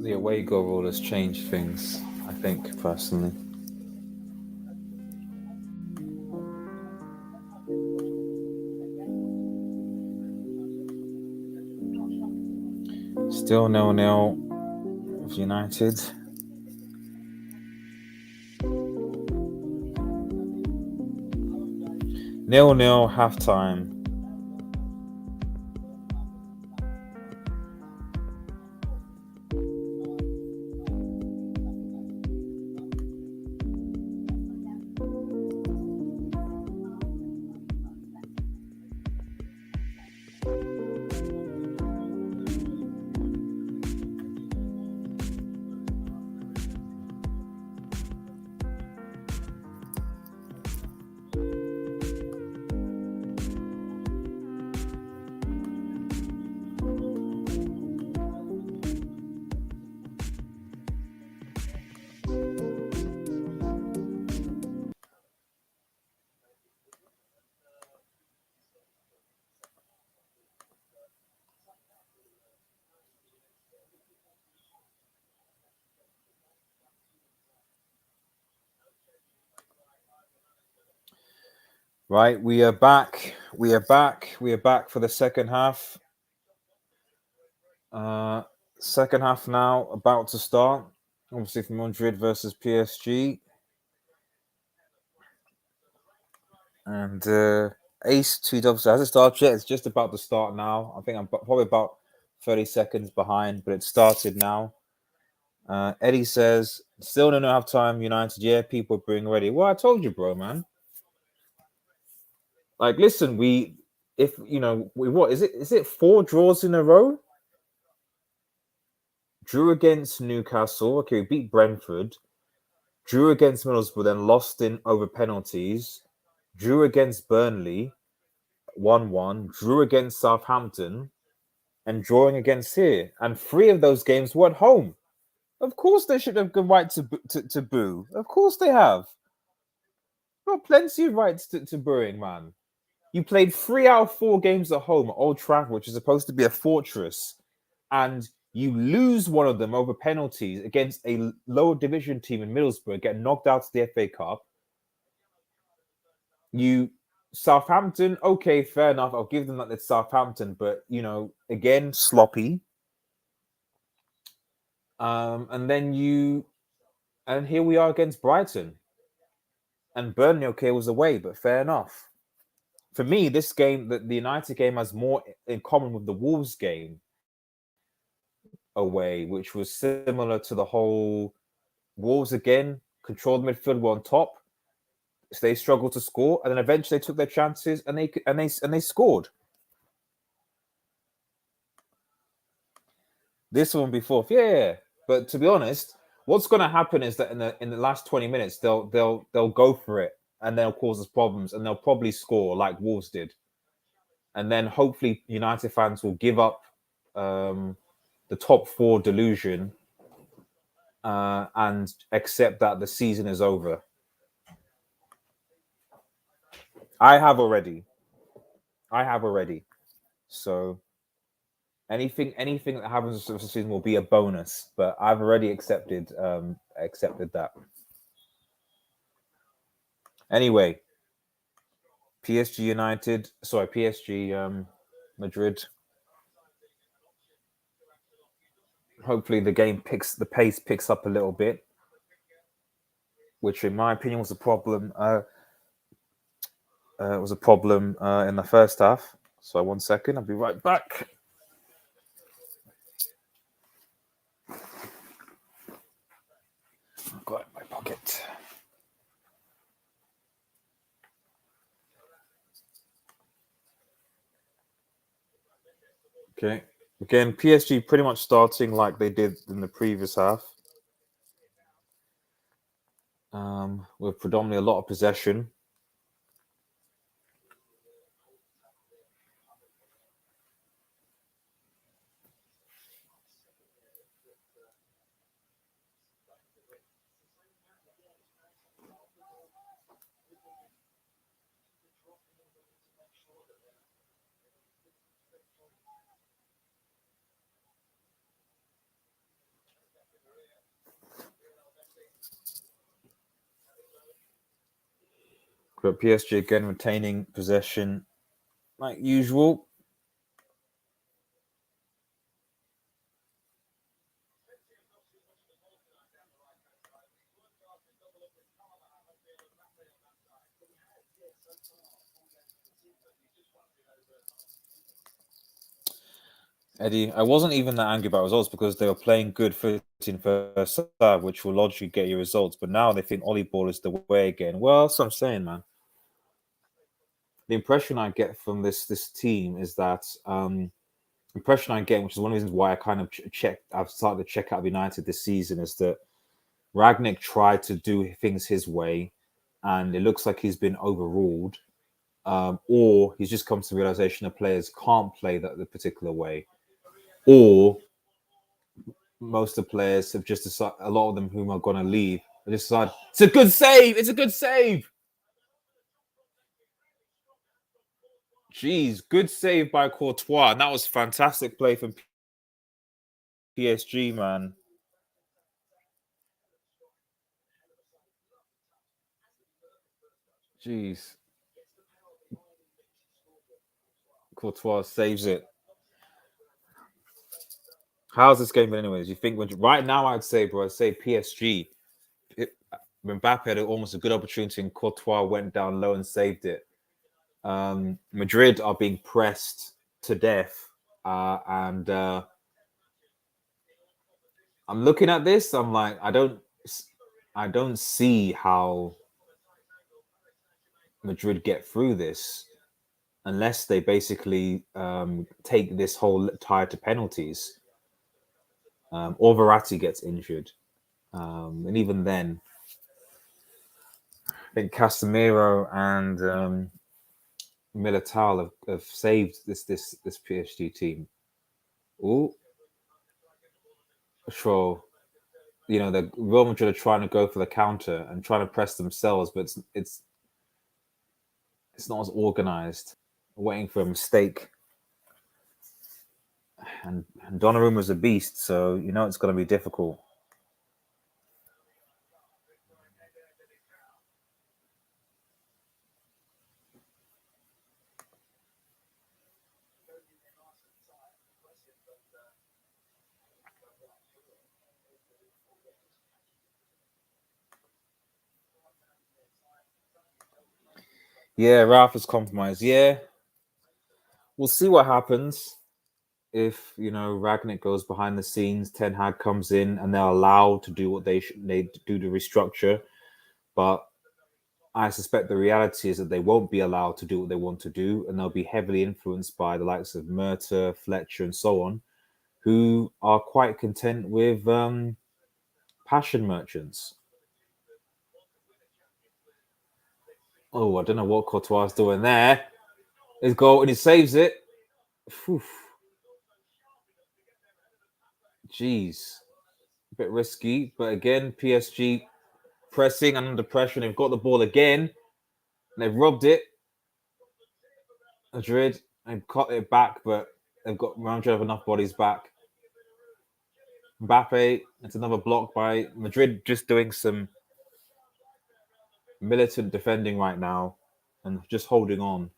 the away goal rule has changed things, I think, personally. Still 0-0 with United. 0-0 half-time. Right, we are back. We are back for the second half. Second half now about to start. Obviously from Madrid versus PSG. And Ace 2 Dubs hasn't started yet. It's just about to start now. I think I'm probably about 30 seconds behind, but it started now. Eddie says, still don't have time, United. Yeah, people are being ready. Well, I told you, bro, man. Like, listen, what is it? Is it 4 draws in a row? Drew against Newcastle. Okay, we beat Brentford. Drew against Middlesbrough, then lost in over penalties. Drew against Burnley, 1-1. Drew against Southampton, and drawing against here. And 3 of those games were at home. Of course they should have the right to boo. Of course they have. Got plenty of rights to booing, man. You played 3 out of 4 games at home at Old Trafford, which is supposed to be a fortress, and you lose one of them over penalties against a lower division team in Middlesbrough, get knocked out of the FA Cup. Southampton, okay, fair enough. I'll give them that it's Southampton, but again, sloppy. And here we are against Brighton. And Burnley, okay, was away, but fair enough. For me, this game, the United game, has more in common with the Wolves game away, which was similar to the whole Wolves again, controlled midfield, were on top. So they struggled to score, and then eventually they took their chances and they scored. This one before, yeah. But to be honest, what's going to happen is that in the last 20 minutes they'll go for it, and they'll cause us problems, and they'll probably score like Wolves did, and then hopefully United fans will give up the top 4 delusion and accept that the season is over. I have already. So anything that happens this season will be a bonus, but I've already accepted that. Anyway, PSG Madrid. Hopefully the pace picks up a little bit, which in my opinion was a problem. In the first half. So 1 second, I'll be right back. I've got it in my pocket. Okay. Again, PSG pretty much starting like they did in the previous half. With predominantly a lot of possession. But PSG again retaining possession like usual. Eddie, I wasn't even that angry about results because they were playing good footing first serve, which will logically get you results. But now they think Ollie ball is the way again. Well, that's what I'm saying, man. The impression I get from this team is that impression I get, which is one of the reasons why I kind of I've started to check out United this season, is that Ragnick tried to do things his way, and it looks like he's been overruled, or he's just come to the realization that players can't play that the particular way, or most of the players have just decided, a lot of them whom are going to leave, they just decide, it's a good save, it's a good save. Jeez, good save by Courtois. And that was fantastic play from PSG, man. Jeez. Courtois saves it. How's this game been, anyways? You think right now, I'd say, bro, I'd say PSG. Mbappe had almost a good opportunity, and Courtois went down low and saved it. Madrid are being pressed to death, and I'm looking at this. I'm like, I don't see how Madrid get through this unless they basically take this whole tie to penalties, or Verratti gets injured, and even then, I think Casemiro and Militao have saved this PSG team. Oh, sure. You know, the Real Madrid are trying to go for the counter and trying to press themselves, but it's not as organized. Waiting for a mistake, and Donnarumma's a beast, so you know it's going to be difficult. Yeah, Ralph is compromised. Yeah, we'll see what happens if Ragnick goes behind the scenes. Ten Hag comes in, and they're allowed to do what they do to restructure. But I suspect the reality is that they won't be allowed to do what they want to do, and they'll be heavily influenced by the likes of Murta, Fletcher, and so on, who are quite content with passion merchants. Oh, I don't know what Courtois is doing there. His goal, and he saves it. Whew. Jeez. A bit risky, but again, PSG pressing and under pressure. And they've got the ball again, and they've robbed it. Madrid, they've cut it back, but they've got Madrid have enough bodies back. Mbappe, it's another block by Madrid, just doing some militant defending right now and just holding on.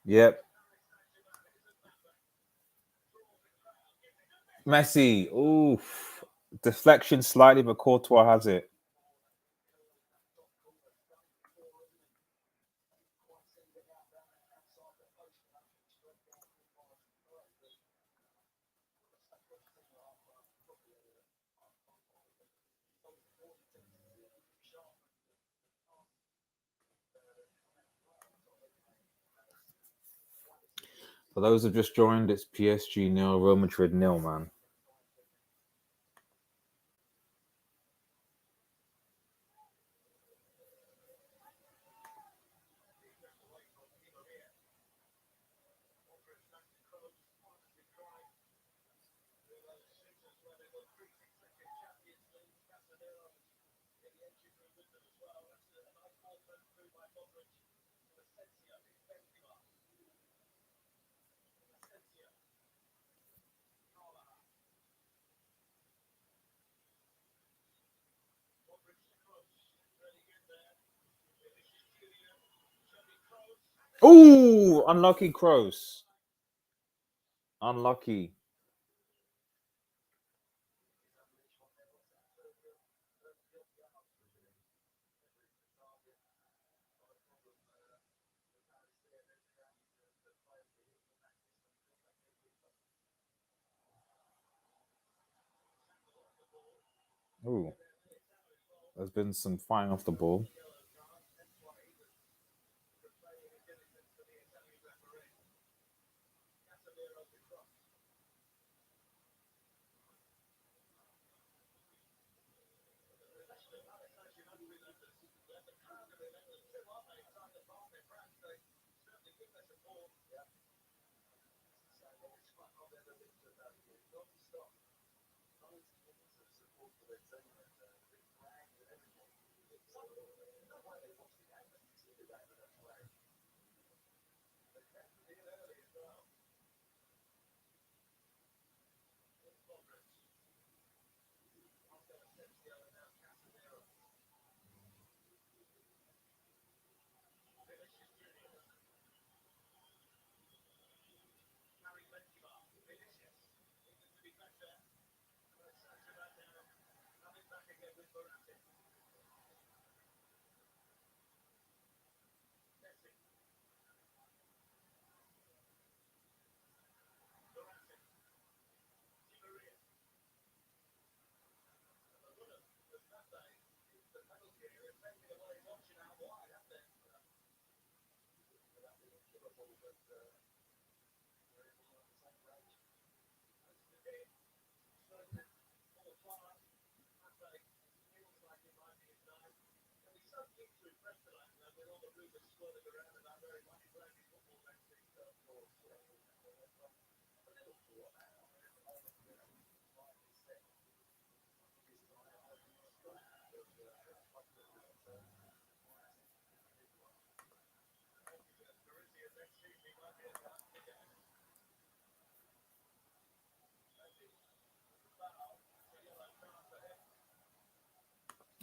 Yep. Messi, oof. Deflection slightly, but Courtois has it. For those who've just joined, it's PSG nil, Real Madrid nil, man. Ooh, unlucky Kroos. Unlucky. Ooh, there's been some fighting off the ball.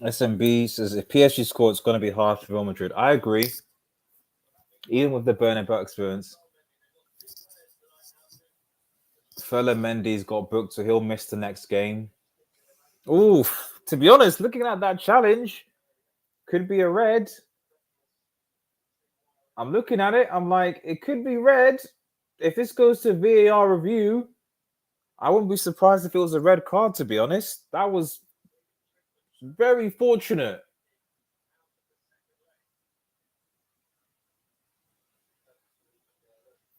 SMB says if PSG score, it's going to be hard for Real Madrid. I agree. Even with the Bernabeu experience, Fela Mendy's got booked, so he'll miss the next game. Oof. To be honest, looking at that challenge, could be a red. I'm looking at it. I'm like, it could be red. If this goes to VAR review, I wouldn't be surprised if it was a red card, to be honest. That was very fortunate.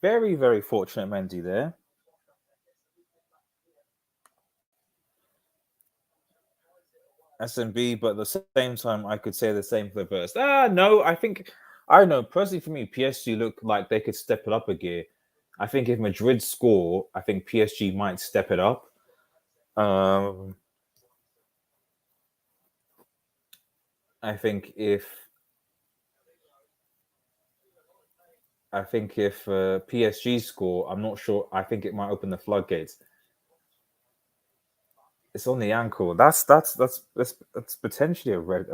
Very, very fortunate, Mendy there. SMB, but at the same time, I could say the same for Burst. No, I don't know. Personally, for me, PSG look like they could step it up a gear. I think if Madrid score, I think PSG might step it up. Um, I think if PSG score, I'm not sure. I think it might open the floodgates. It's on the ankle. That's potentially a red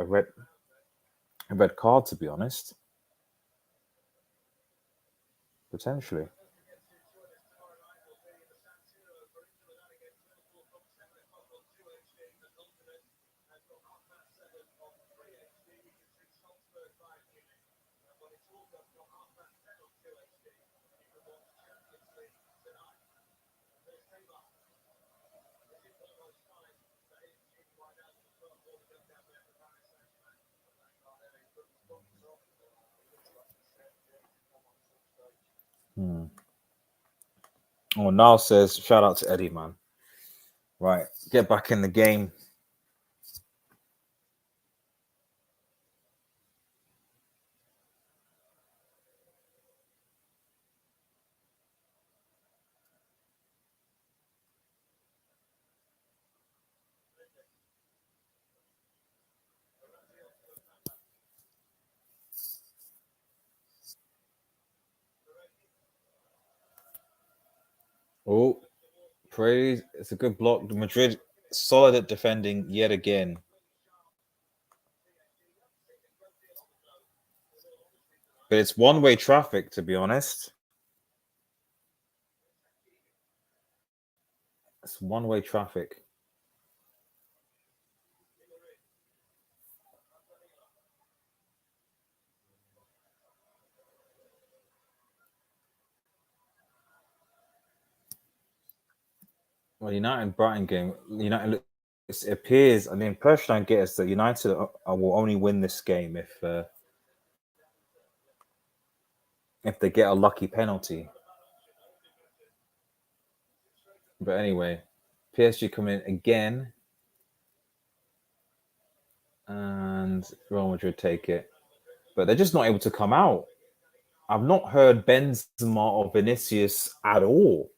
card, to be honest. Potentially. Hmm. Oh, Niall says, shout out to Eddie, man. Right, get back in the game. Oh, praise. It's a good block. Madrid solid at defending yet again. But it's one-way traffic, to be honest. It's one-way traffic. Well, United Brighton game. United. It appears. I mean, the impression I get is that United will only win this game if they get a lucky penalty. But anyway, PSG come in again, and Real Madrid take it. But they're just not able to come out. I've not heard Benzema or Vinicius at all.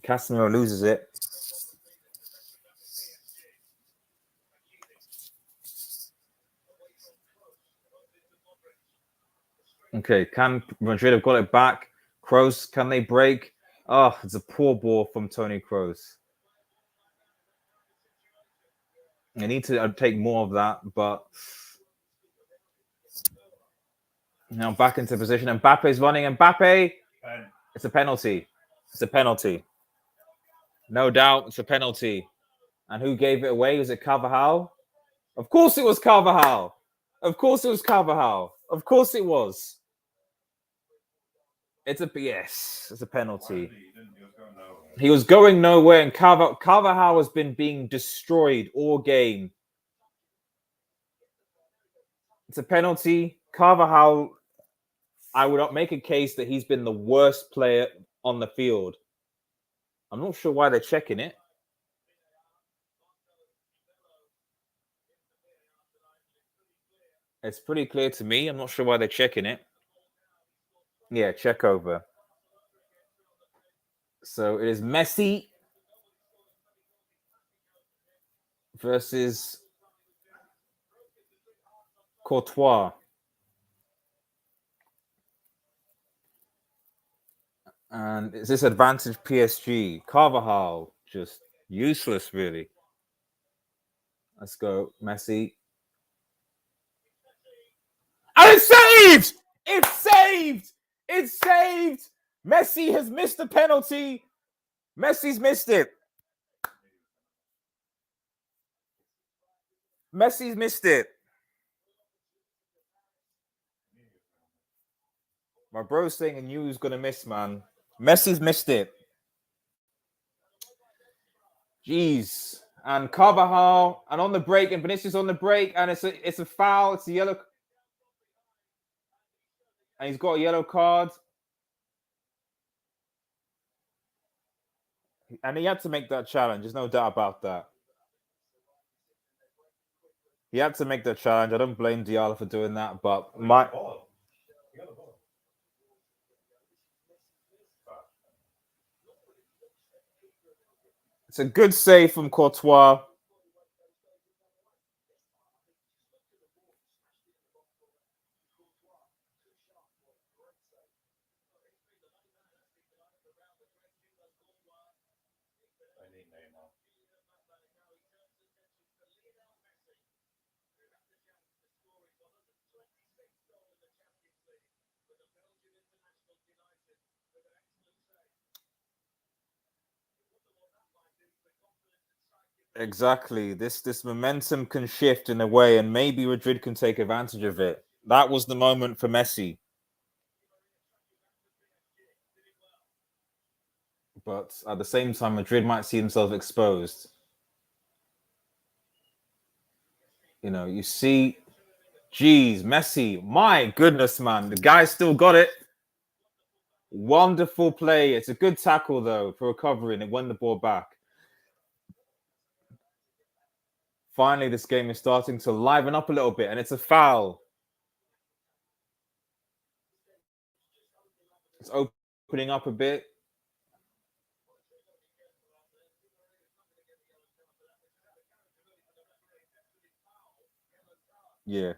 Casemiro loses it. Okay, can Madrid have got it back? Kroos, can they break? Oh, it's a poor ball from Toni Kroos. They need to take more of that, but now back into position. Mbappe's running. Mbappe, it's a penalty. It's a penalty. No doubt, it's a penalty. And who gave it away? Was it Carvajal? Of course it was Carvajal. Of course it was Carvajal. Of course it was. It's a penalty. He was going nowhere, and Carvajal has been being destroyed all game. It's a penalty. Carvajal, I would make a case that he's been the worst player on the field. I'm not sure why they're checking it. It's pretty clear to me. I'm not sure why they're checking it. Yeah, check over. So it is Messi versus Courtois. And is this advantage PSG? Carvajal, just useless, really. Let's go, Messi. And it's saved! It's saved! It's saved! Messi has missed the penalty. Messi's missed it. Messi's missed it. My bro's saying I knew he was going to miss, man. Messi's missed it. Jeez. And Carvajal, and on the break, and Vinicius on the break, and it's a foul. It's a yellow. And he's got a yellow card. And he had to make that challenge. There's no doubt about that. He had to make that challenge. I don't blame Diallo for doing that, but it's a good save from Courtois. Exactly. This momentum can shift in a way, and maybe Madrid can take advantage of it. That was the moment for Messi. But at the same time, Madrid might see themselves exposed. You know, you see, geez, Messi, my goodness, man. The guy still got it. Wonderful play. It's a good tackle, though, for recovering. It won the ball back. Finally, this game is starting to liven up a little bit, and it's a foul. It's opening up a bit. Yeah.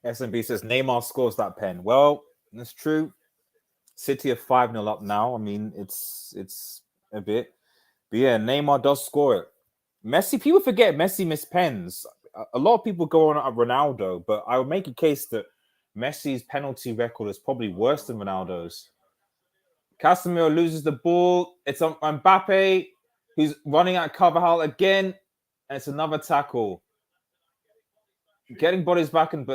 SMB says Neymar scores that pen. Well, that's true. City are 5-0 up now. I mean, it's a bit. But yeah, Neymar does score it. Messi, people forget Messi missed pens. A lot of people go on at Ronaldo, but I would make a case that Messi's penalty record is probably worse than Ronaldo's. Casemiro loses the ball. It's on Mbappe, who's running at Carvajal again, and it's another tackle. Getting bodies back, and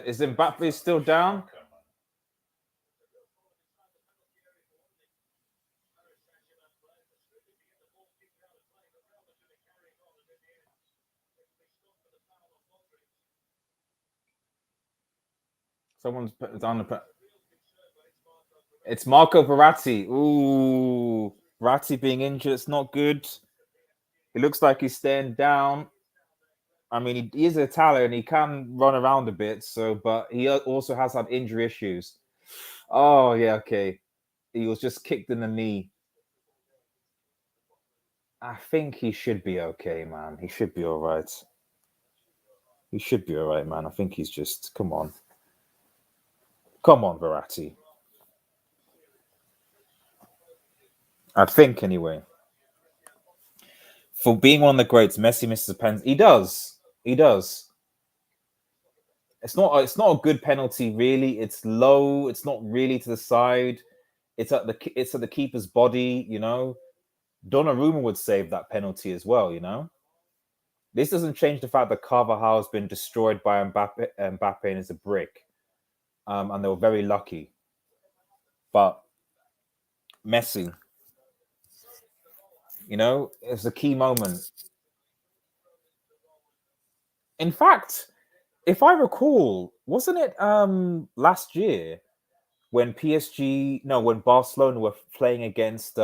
is Mbappe still down? Someone's on the. It's Marco Verratti. Ooh, Verratti being injured. It's not good. It looks like he's staying down. I mean, he is Italian. He can run around a bit. So, but he also has had injury issues. Oh yeah, okay. He was just kicked in the knee. I think he should be okay, man. He should be all right. He should be all right, man. I think he's just come on, Verratti. I think anyway. For being one of the greats, Messi misses a penalty. He does. He does. It's not. It's not a good penalty, really. It's low. It's not really to the side. It's at the. It's at the keeper's body. You know, Donnarumma would save that penalty as well. You know, this doesn't change the fact that Carvajal has been destroyed by Mbappe. Mbappe and is a brick, and they were very lucky. But Messi, you know, it's a key moment. In fact, if I recall, wasn't it last year when when Barcelona were playing against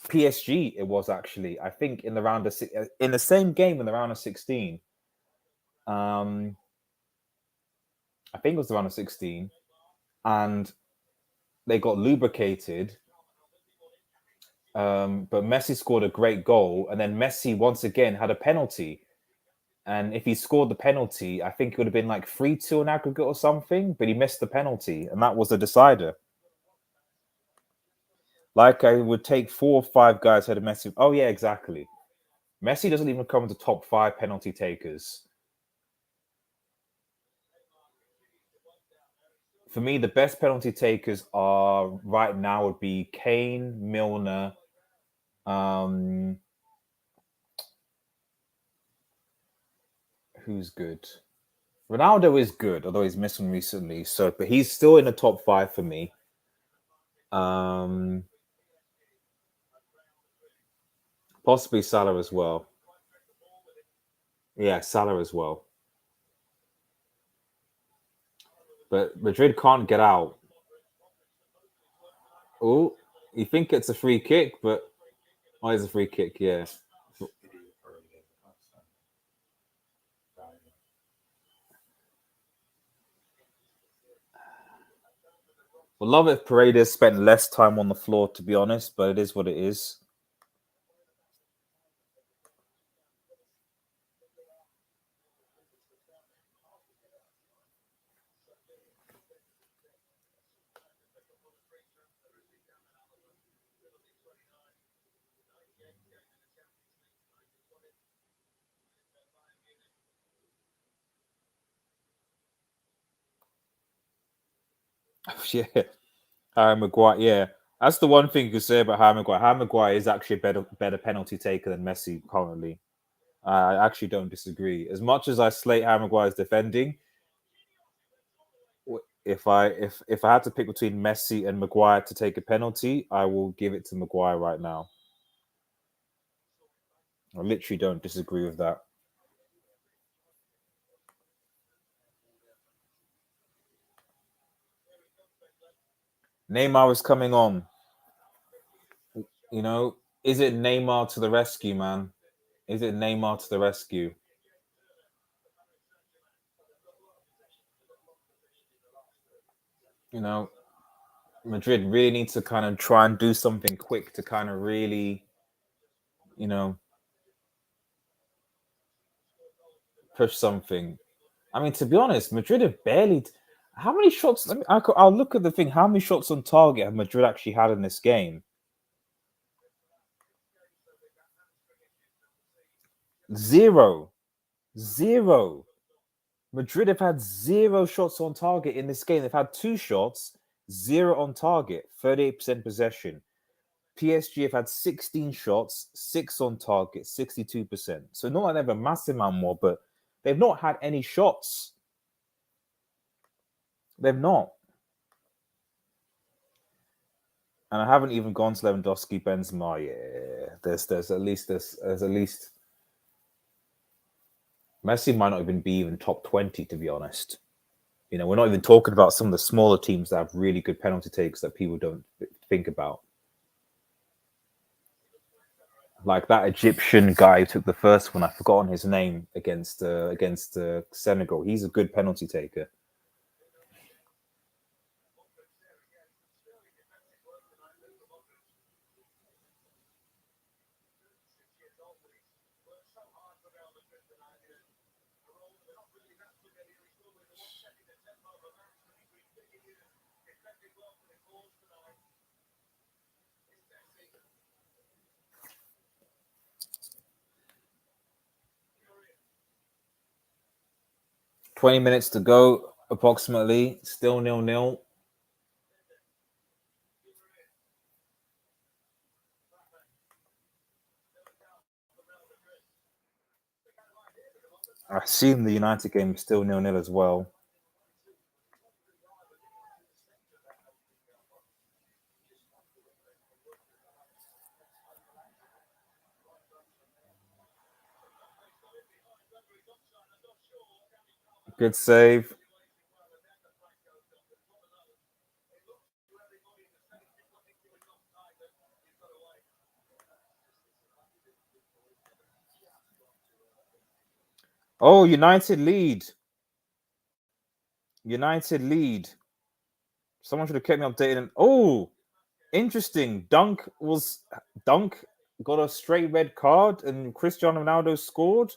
PSG? It was actually, I think, in the same game in the round of 16. I think it was the round of 16, and they got lubricated. But Messi scored a great goal, and then Messi once again had a penalty. And if he scored the penalty, I think it would have been like 3-2 in aggregate or something, but he missed the penalty, and that was the decider. Like I would take 4 or 5 guys ahead of Messi. Oh, yeah, exactly. Messi doesn't even come into top 5 penalty takers. For me, the best penalty takers are right now would be Kane, Milner, who's good? Ronaldo is good, although he's missed one recently. So, but he's still in the top 5 for me. Possibly Salah as well. Yeah, Salah as well. But Madrid can't get out. Oh, you think it's a free kick, but it's a free kick, yeah. Well, love if Paredes spent less time on the floor, to be honest, but it is what it is. Yeah, Harry Maguire. Yeah, that's the one thing you could say about Harry Maguire. Harry Maguire is actually a better penalty taker than Messi currently. I actually don't disagree. As much as I slate Harry Maguire's defending, if I had to pick between Messi and Maguire to take a penalty, I will give it to Maguire right now. I literally don't disagree with that. Neymar is coming on. You know, is it Neymar to the rescue, man? Is it Neymar to the rescue? You know, Madrid really needs to kind of try and do something quick to kind of really, you know, push something. I mean, to be honest, Madrid have barely. How many shots? I'll look at the thing. How many shots on target have Madrid actually had in this game? Zero. Zero. Madrid have had 0 shots on target in this game. They've had 2 shots, 0 on target, 38% possession. PSG have had 16 shots, 6 on target, 62%. So not like they have a massive amount more, but they've not had any shots. They've not. And I haven't even gone to Lewandowski, Benzema. Yeah, there's at least Messi might not even be top 20, to be honest. You know, we're not even talking about some of the smaller teams that have really good penalty takes that people don't think about. Like that Egyptian guy who took the first one, I've forgotten his name, against Senegal. He's a good penalty taker. "20 minutes to go, approximately. Still 0-0. I assume the United game is still 0-0 as well. Good save. Oh, United lead. United lead. Someone should have kept me updated. Oh, interesting. Dunk got a straight red card, and Cristiano Ronaldo scored.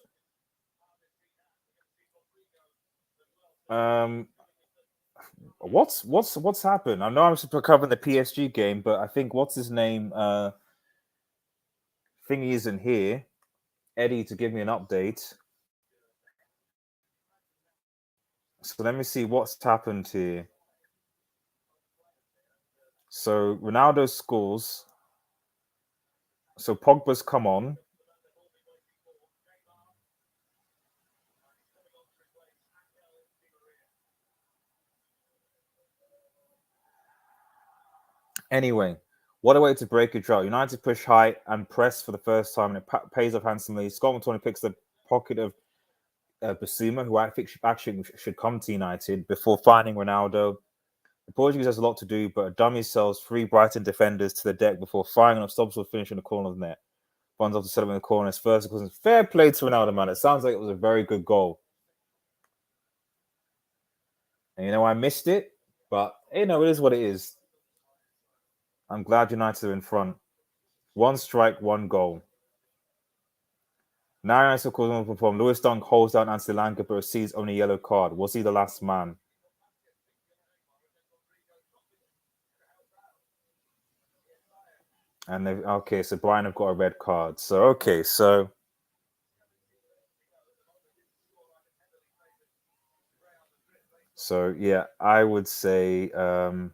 What's happened? I know I'm supposed to cover the PSG game, but I think what's his name? Thingy isn't here. Eddie to give me an update. So let me see what's happened here. So Ronaldo scores. So Pogba's come on. Anyway, what a way to break a drought. United push high and press for the first time, and it pays off handsomely. Scott McTominay picks the pocket of Basuma, who I think actually should come to United, before finding Ronaldo. The Portuguese has a lot to do, but a dummy sells 3 Brighton defenders to the deck before firing an unstoppable finish in the corner of the net. Runs off to set up in the corner. His first fair play to Ronaldo, man. It sounds like it was a very good goal. And I missed it, but it is what it is. I'm glad United are in front. 1 strike, 1 goal. Now United calls on perform. Lewis Dunk holds down Anthony Lanka but receives only a yellow card. Was he the last man? And okay, so Brian have got a red card. So yeah, I would say that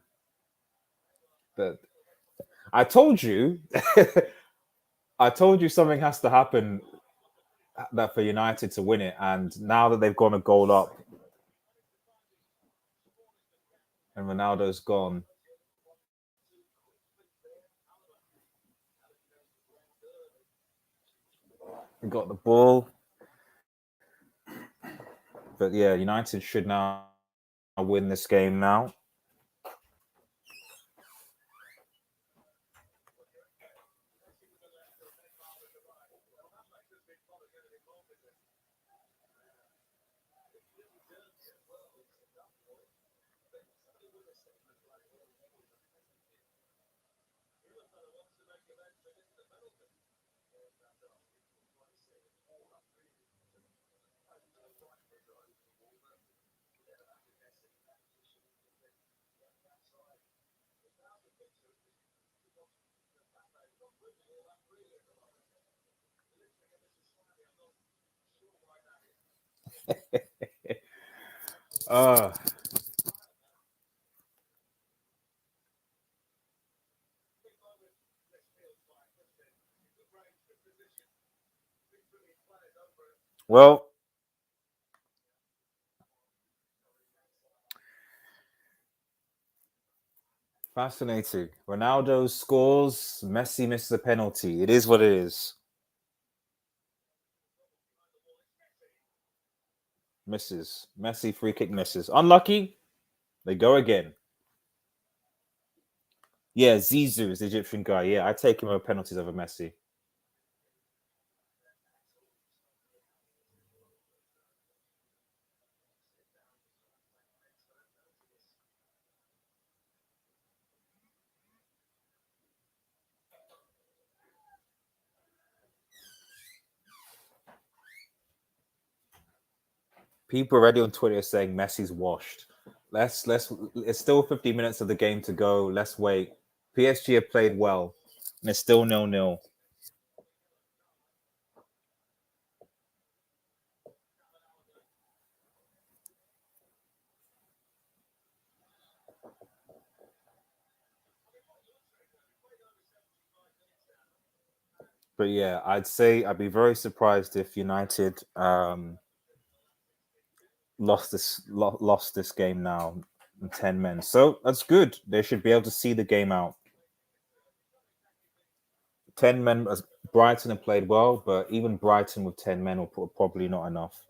I told you I told you something has to happen that for United to win it, and now that they've gone a goal up and Ronaldo's gone. We got the ball. But yeah, United should now win this game now. Uh, well, fascinating. Ronaldo scores, Messi misses a penalty. It is what it is. Misses. Messi free kick misses. Unlucky. They go again. Yeah, Zizou is the Egyptian guy. Yeah, I take him over penalties over Messi. People already on Twitter are saying Messi's washed. Let's it's still 50 minutes of the game to go. Let's wait. PSG have played well. And it's still 0-0. But yeah, I'd say I'd be very surprised if United lost this game now in 10 men. So that's good. They should be able to see the game out. 10 men, as Brighton have played well, but even Brighton with 10 men will probably not enough.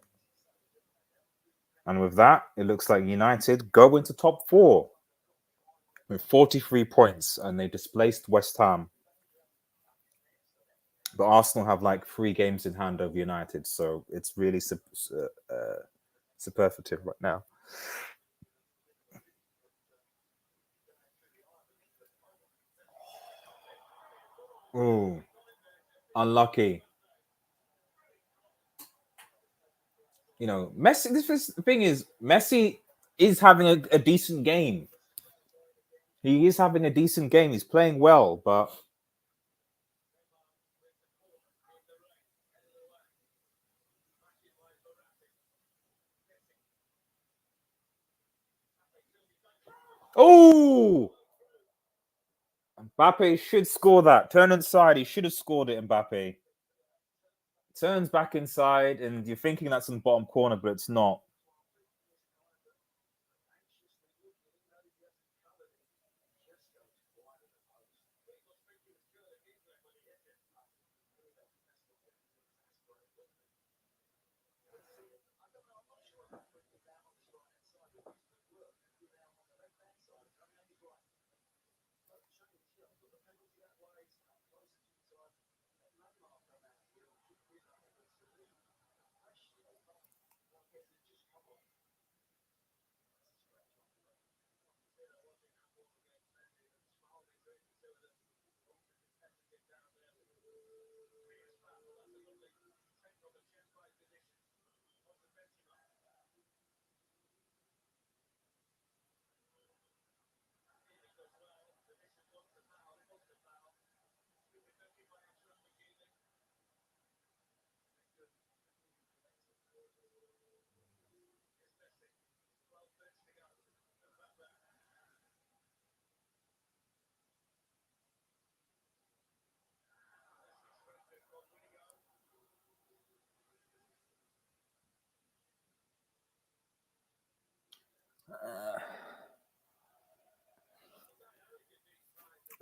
And with that, it looks like United go into top four with 43 points, and they displaced West Ham. But Arsenal have like 3 games in hand over United, so it's really superlative right now. Ooh, unlucky. You know, Messi. The thing is, Messi is having a decent game. He is having a decent game. He's playing well, but oh, Mbappe should score that. Turn inside. He should have scored it. Mbappe turns back inside, and you're thinking that's in the bottom corner, but it's not.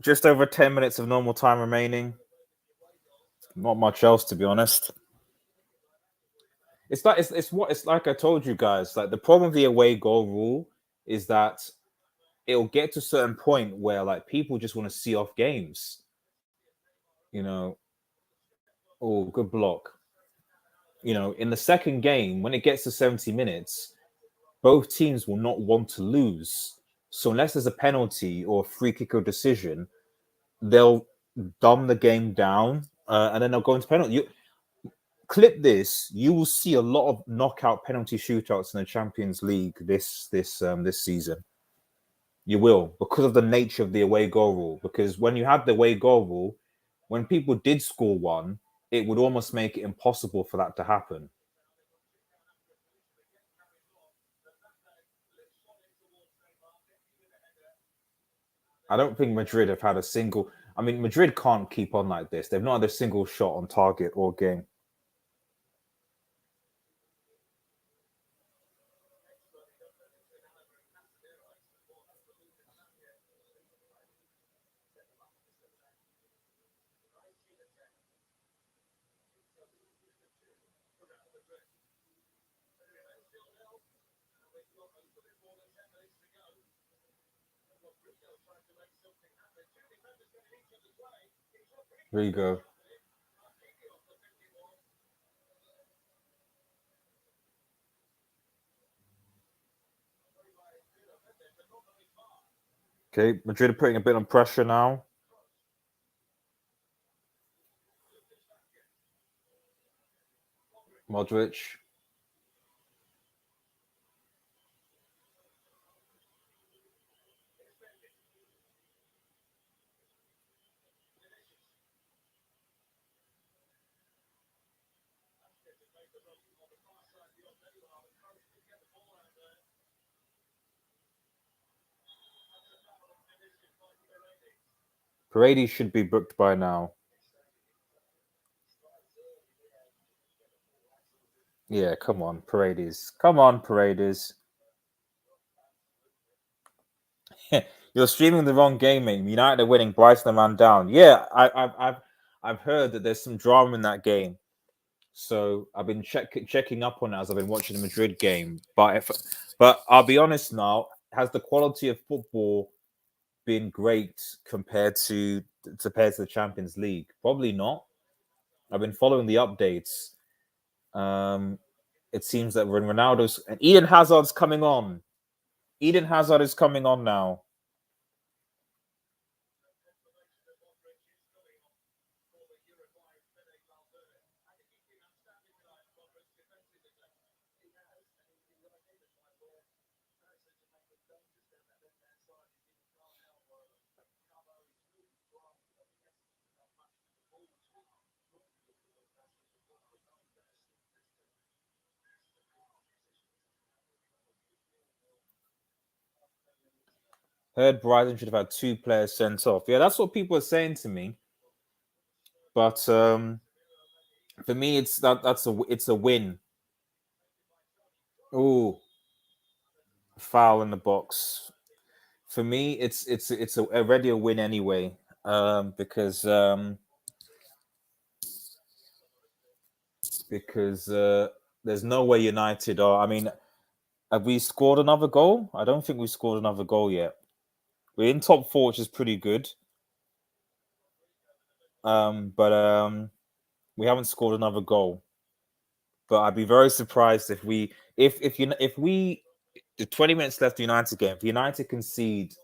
Just over 10 minutes of normal time remaining. Not much else, to be honest. It's like I told you guys. Like the problem with the away goal rule is that it'll get to a certain point where like people just want to see off games. You know, oh, good block. You know, in the second game, when it gets to 70 minutes, both teams will not want to lose. So unless there's a penalty or a free kick or decision, they'll dumb the game down and then they'll go into penalty. Clip this, you will see a lot of knockout penalty shootouts in the Champions League this season. You will, because of the nature of the away goal rule. Because when you have the away goal rule, when people did score one, it would almost make it impossible for that to happen. I don't think Madrid have had a single. I mean, Madrid can't keep on like this. They've not had a single shot on target all game. There you go. Okay, Madrid are putting a bit of pressure now. Modric. Paredes should be booked by now. Yeah, come on, Paredes. Come on, Paredes. You're streaming the wrong game, mate. United are winning. Brighton are man down. Yeah, I've heard that there's some drama in that game. So I've been checking up on it as I've been watching the Madrid game. But I'll be honest now, has the quality of football been great compared to the Champions League? Probably not. I've been following the updates. It seems that when Ronaldo's and Eden Hazard's coming on. Eden Hazard is coming on now. Heard Brighton should have had 2 players sent off. Yeah, that's what people are saying to me. But for me, it's a win. Oh, foul in the box. For me, it's already a win anyway. Because there's no way United are. I mean, have we scored another goal? I don't think we scored another goal yet. We're in top four, which is pretty good. But we haven't scored another goal. But I'd be very surprised if we the 20 minutes left the United game. If United concede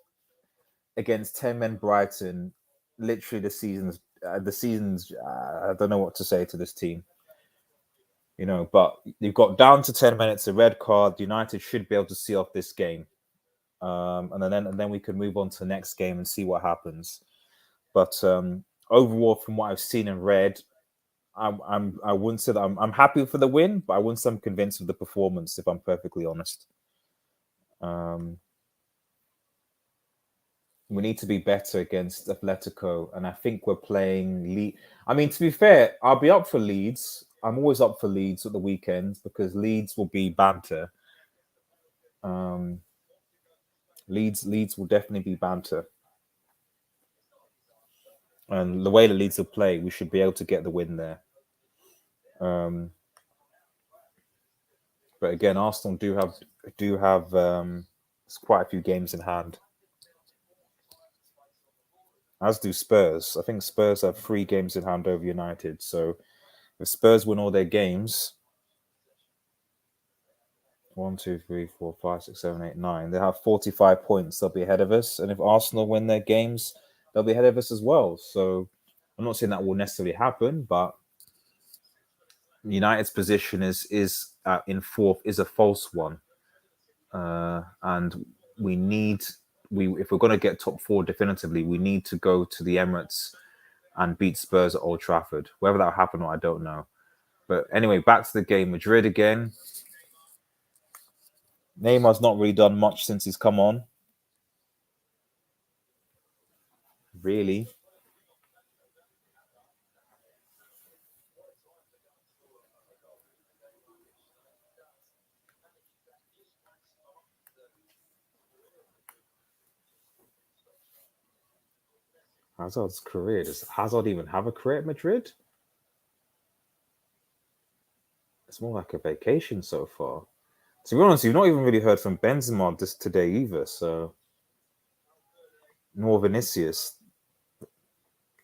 against 10 men Brighton, literally the season's I don't know what to say to this team. But you've got down to 10 minutes, a red card. United should be able to see off this game, and then we can move on to the next game and see what happens. But overall, from what I've seen and read, I wouldn't say that I'm happy for the win, but I wouldn't say I'm convinced of the performance, if I'm perfectly honest. We need to be better against Atletico, and I think we're playing Leeds. I mean, to be fair, I'll be up for Leeds. I'm always up for Leeds at the weekends because Leeds will be banter. Leeds will definitely be banter, and the way the Leeds will play, we should be able to get the win there. But again, Arsenal do have quite a few games in hand, as do Spurs. I think Spurs have 3 games in hand over United. So if Spurs win all their games, 1, 2, 3, 4, 5, 6, 7, 8, 9, they have 45 points. They'll be ahead of us. And if Arsenal win their games, they'll be ahead of us as well. So I'm not saying that will necessarily happen, but United's position is in fourth is a false one, and if we're going to get top four definitively, we need to go to the Emirates and beat Spurs at Old Trafford. Whether that'll happen or I don't know. But anyway, back to the game. Madrid again. Neymar's not really done much since he's come on. Really. Hazard's career. Does Hazard even have a career at Madrid? It's more like a vacation so far. To be honest, you've not even really heard from Benzema this today either, so nor Vinicius.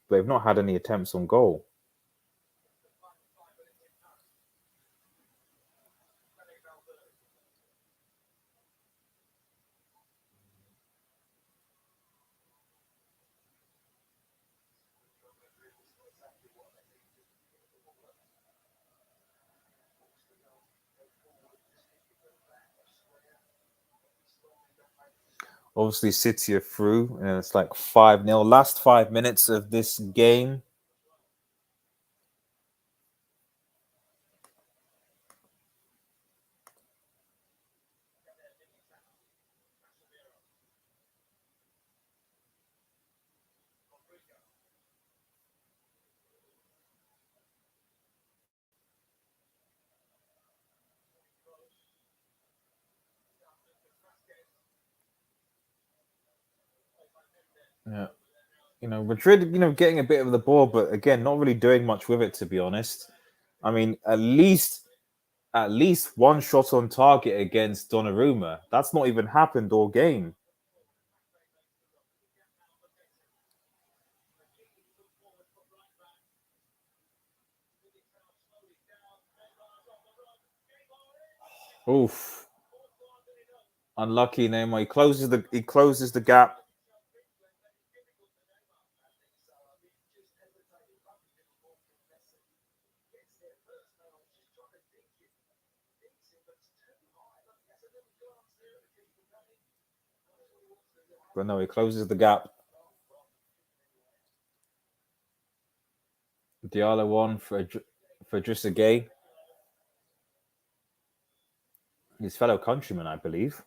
They've not had any attempts on goal. Obviously, City are through, and it's like 5-0. Last 5 minutes of this game. Yeah. Madrid, getting a bit of the ball, but again, not really doing much with it, to be honest. I mean, at least one shot on target against Donnarumma. That's not even happened all game. Oof. Unlucky Neymar. He closes the gap. But no, he closes the gap. Diallo one for Drissagay. His fellow countryman, I believe.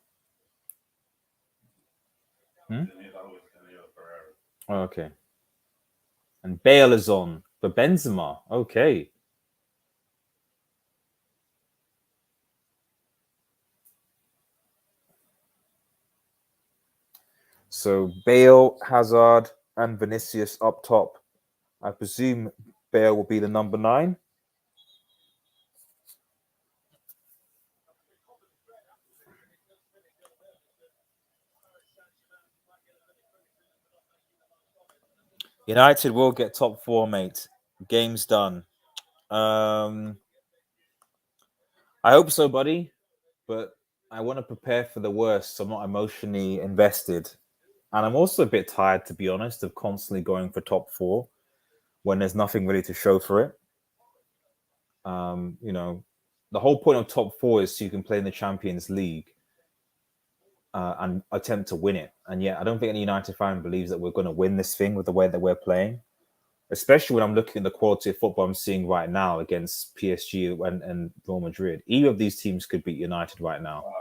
Oh, okay. And Bale is on for Benzema. Okay. So Bale, Hazard, and Vinicius up top. I presume Bale will be the number 9. United will get top 4, mate. Game's done. I hope so, buddy. But I want to prepare for the worst, so I'm not emotionally invested. And I'm also a bit tired, to be honest, of constantly going for top 4 when there's nothing really to show for it. The whole point of top 4 is so you can play in the Champions League and attempt to win it. And yet, I don't think any United fan believes that we're going to win this thing with the way that we're playing, especially when I'm looking at the quality of football I'm seeing right now against PSG and Real Madrid. Either of these teams could beat United right now. Wow.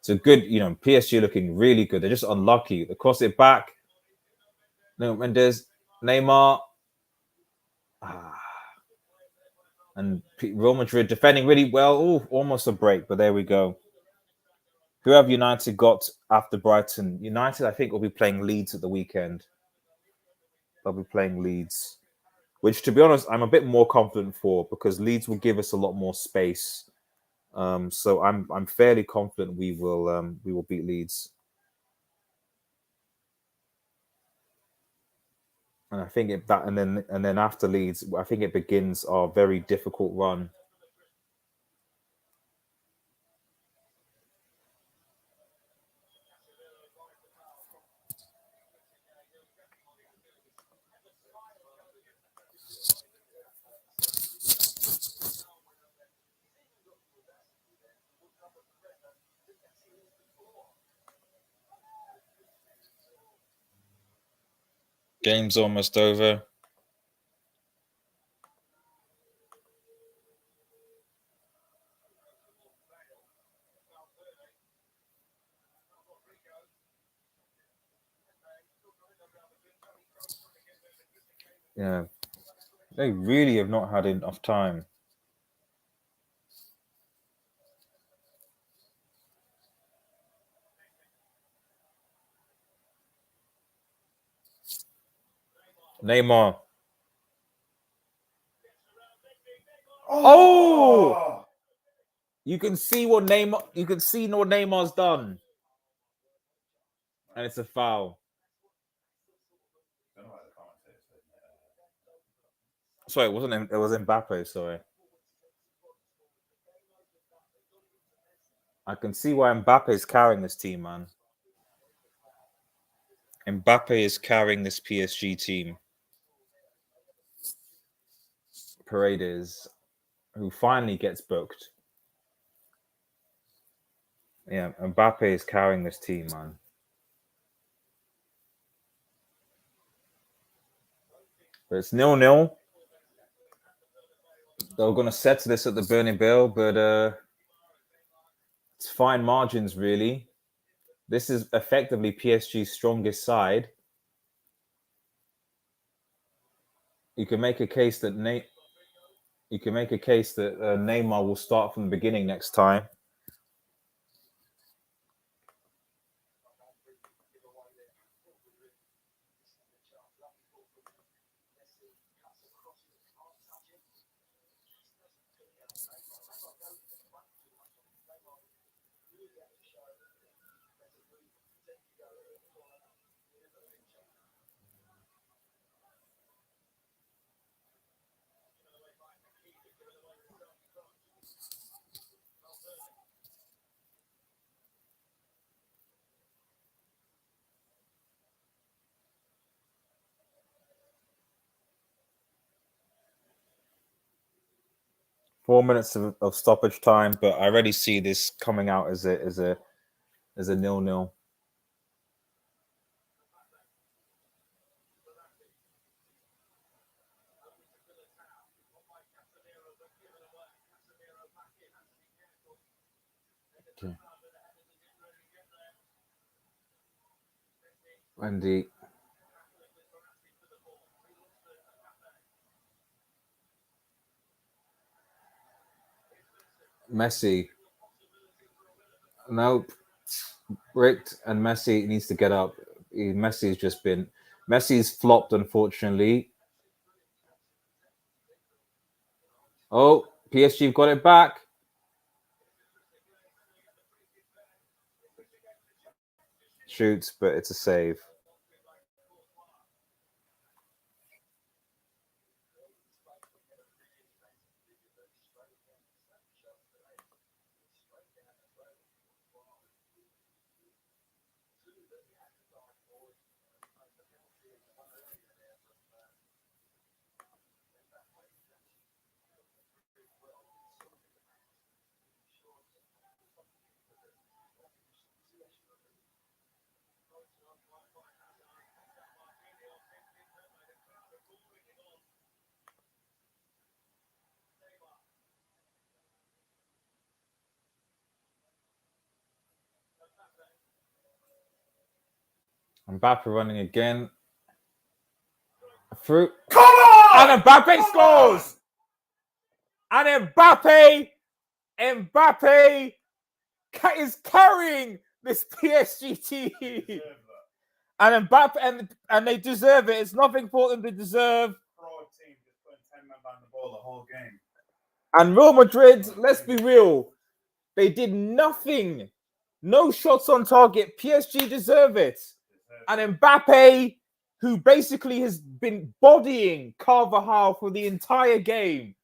So good, PSG looking really good. They're just unlucky. They cross it back. No, Mendes, Neymar. And Real Madrid defending really well. Oh, almost a break, but there we go. Who have United got after Brighton? United, I think, will be playing Leeds at the weekend. They'll be playing Leeds, which, to be honest, I'm a bit more confident for because Leeds will give us a lot more space. So I'm fairly confident we will beat Leeds. And I think and then after Leeds, I think it begins our very difficult run. Game's almost over. Yeah, they really have not had enough time. Neymar. Oh! You can see what Neymar's done. And it's a foul. Sorry, it wasn't. It was Mbappe. Sorry. I can see why Mbappe is carrying this team, man. Mbappe is carrying this PSG team. Paredes, who finally gets booked. Yeah, Mbappe is carrying this team, man. But it's 0-0. They were going to settle this at the Bernabeu, but it's fine margins, really. This is effectively PSG's strongest side. You can make a case that Neymar will start from the beginning next time. Four minutes of stoppage time, but I already see this coming out as a 0-0. Okay. Wendy. Messi. Nope. Rick and Messi needs to get up. Messi's flopped, unfortunately. Oh, PSG got it back. Shoots, but it's a save. Mbappe running again. Through. Come on! And Mbappe scores! And Mbappe is carrying this PSG team. And Mbappe, and they deserve it. It's nothing for them to deserve. Fraud team just putting 10 men behind the ball the whole game. And Real Madrid, let's be real, they did nothing. No shots on target. PSG deserve it. And Mbappe, who basically has been bodying Carvajal for the entire game,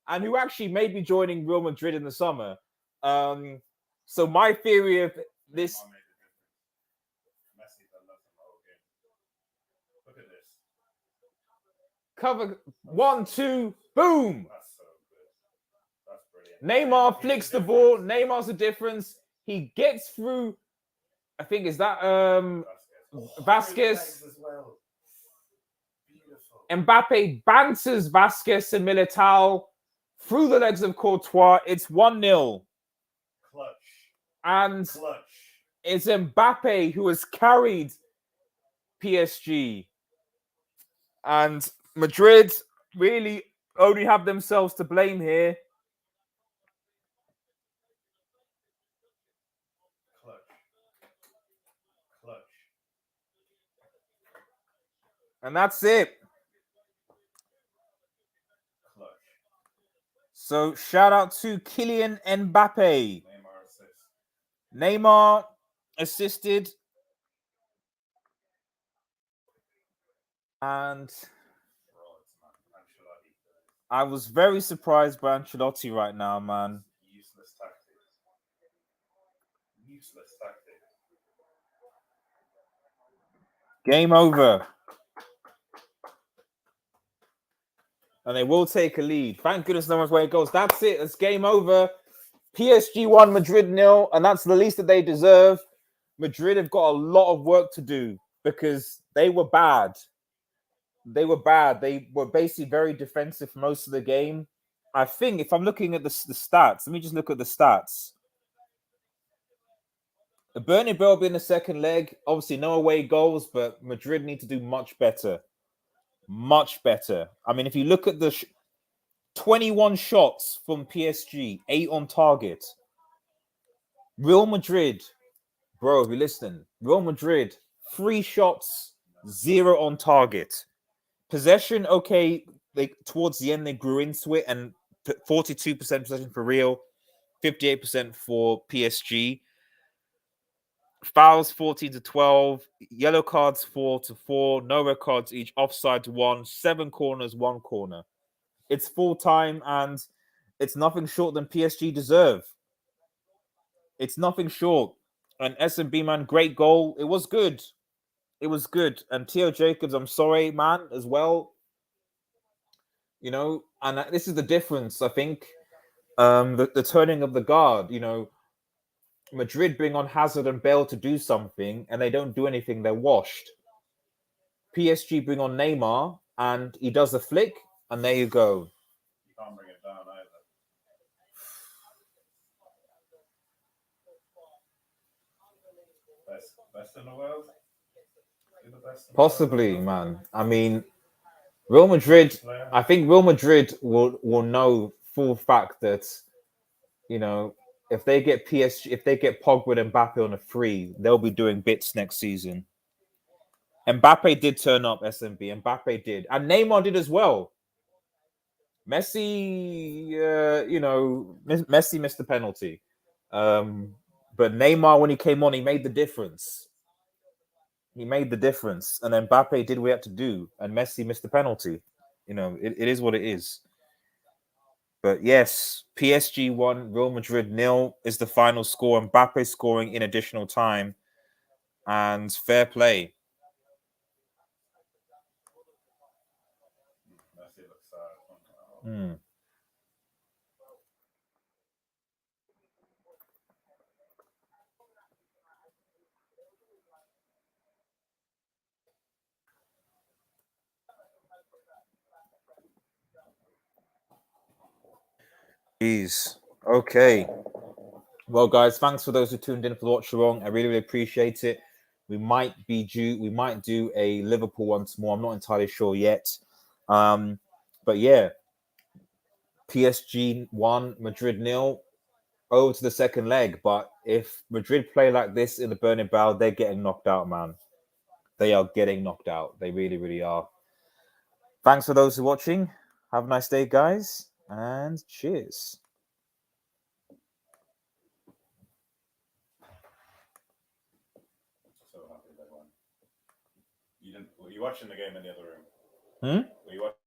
and who actually may be joining Real Madrid in the summer. So my theory of this... Look at this. Cover 1, 2, boom! That's so good. That's brilliant. Neymar flicks the ball. Neymar's the difference. He gets through. I think is that Vasquez. As well. Beautiful. Mbappe banters Vasquez and Militao through the legs of Courtois. It's 1-0. Clutch. And Clutch. it's Mbappe who has carried PSG. And Madrid really only have themselves to blame here. Clutch. Clutch. And that's it. Clutch. So shout out to Kylian Mbappe. Neymar assist. Neymar assisted. And I was very surprised by Ancelotti right now, man. Useless tactics. Useless tactics. Game over. And they will take a lead. Thank goodness no one's where it goes. That's it. It's game over. PSG 1, Madrid 0. And that's the least that they deserve. Madrid have got a lot of work to do because they were bad. They were bad. They were basically very defensive for most of the game. I think if I'm looking at the stats, let me just look at the stats. The Bernabeu will be in the second leg. Obviously, no away goals, but Madrid need to do much better. Much better. I mean, if you look at the 21 shots from PSG, 8 on target. Real Madrid, bro, if you're listening, Real Madrid, 3 shots, 0 on target. Possession, okay, towards the end they grew into it, and 42% possession for Real, 58% for PSG. Fouls 14-12, yellow cards 4-4, no red cards each, offside 1, 7 corners, 1 corner. It's full time and it's nothing short than PSG deserve. It's nothing short. And S&B, man, great goal. It was good. It was good. And Theo Jacobs, I'm sorry, man, as well. You know, and this is the difference, I think. The turning of the guard, you know, Madrid bring on Hazard and Bale to do something, and they don't do anything. They're washed. PSG bring on Neymar, and he does a flick, and there you go. You can't bring it down either. Best in the world? The best in Possibly, the world? man. I mean, Real Madrid, I think Real Madrid will know full fact that, you know, if they get PSG, if they get Pogba and Mbappe on a free, they'll be doing bits next season. Mbappe did turn up, SMB. Mbappe did. And Neymar did as well. Messi, you know, Messi missed the penalty. But Neymar, when he came on, he made the difference. He made the difference. And then Mbappe did what he had to do. And Messi missed the penalty. You know, it is what it is. But yes, PSG 1, Real Madrid 0 is the final score. Mbappe scoring in additional time. And fair play. Messi looks sad. Jeez. Okay. Well, guys, thanks for those who tuned in for the watch along. I really, really appreciate it. We might do a Liverpool once more. I'm not entirely sure yet. But yeah, PSG 1, Madrid 0, over to the second leg. But if Madrid play like this in the Bernabeu, they're getting knocked out, man. They are getting knocked out. They really, really are. Thanks for those who are watching. Have a nice day, guys, and cheers. So happy they won. Were you watching the game in the other room? Hmm? Were you watching?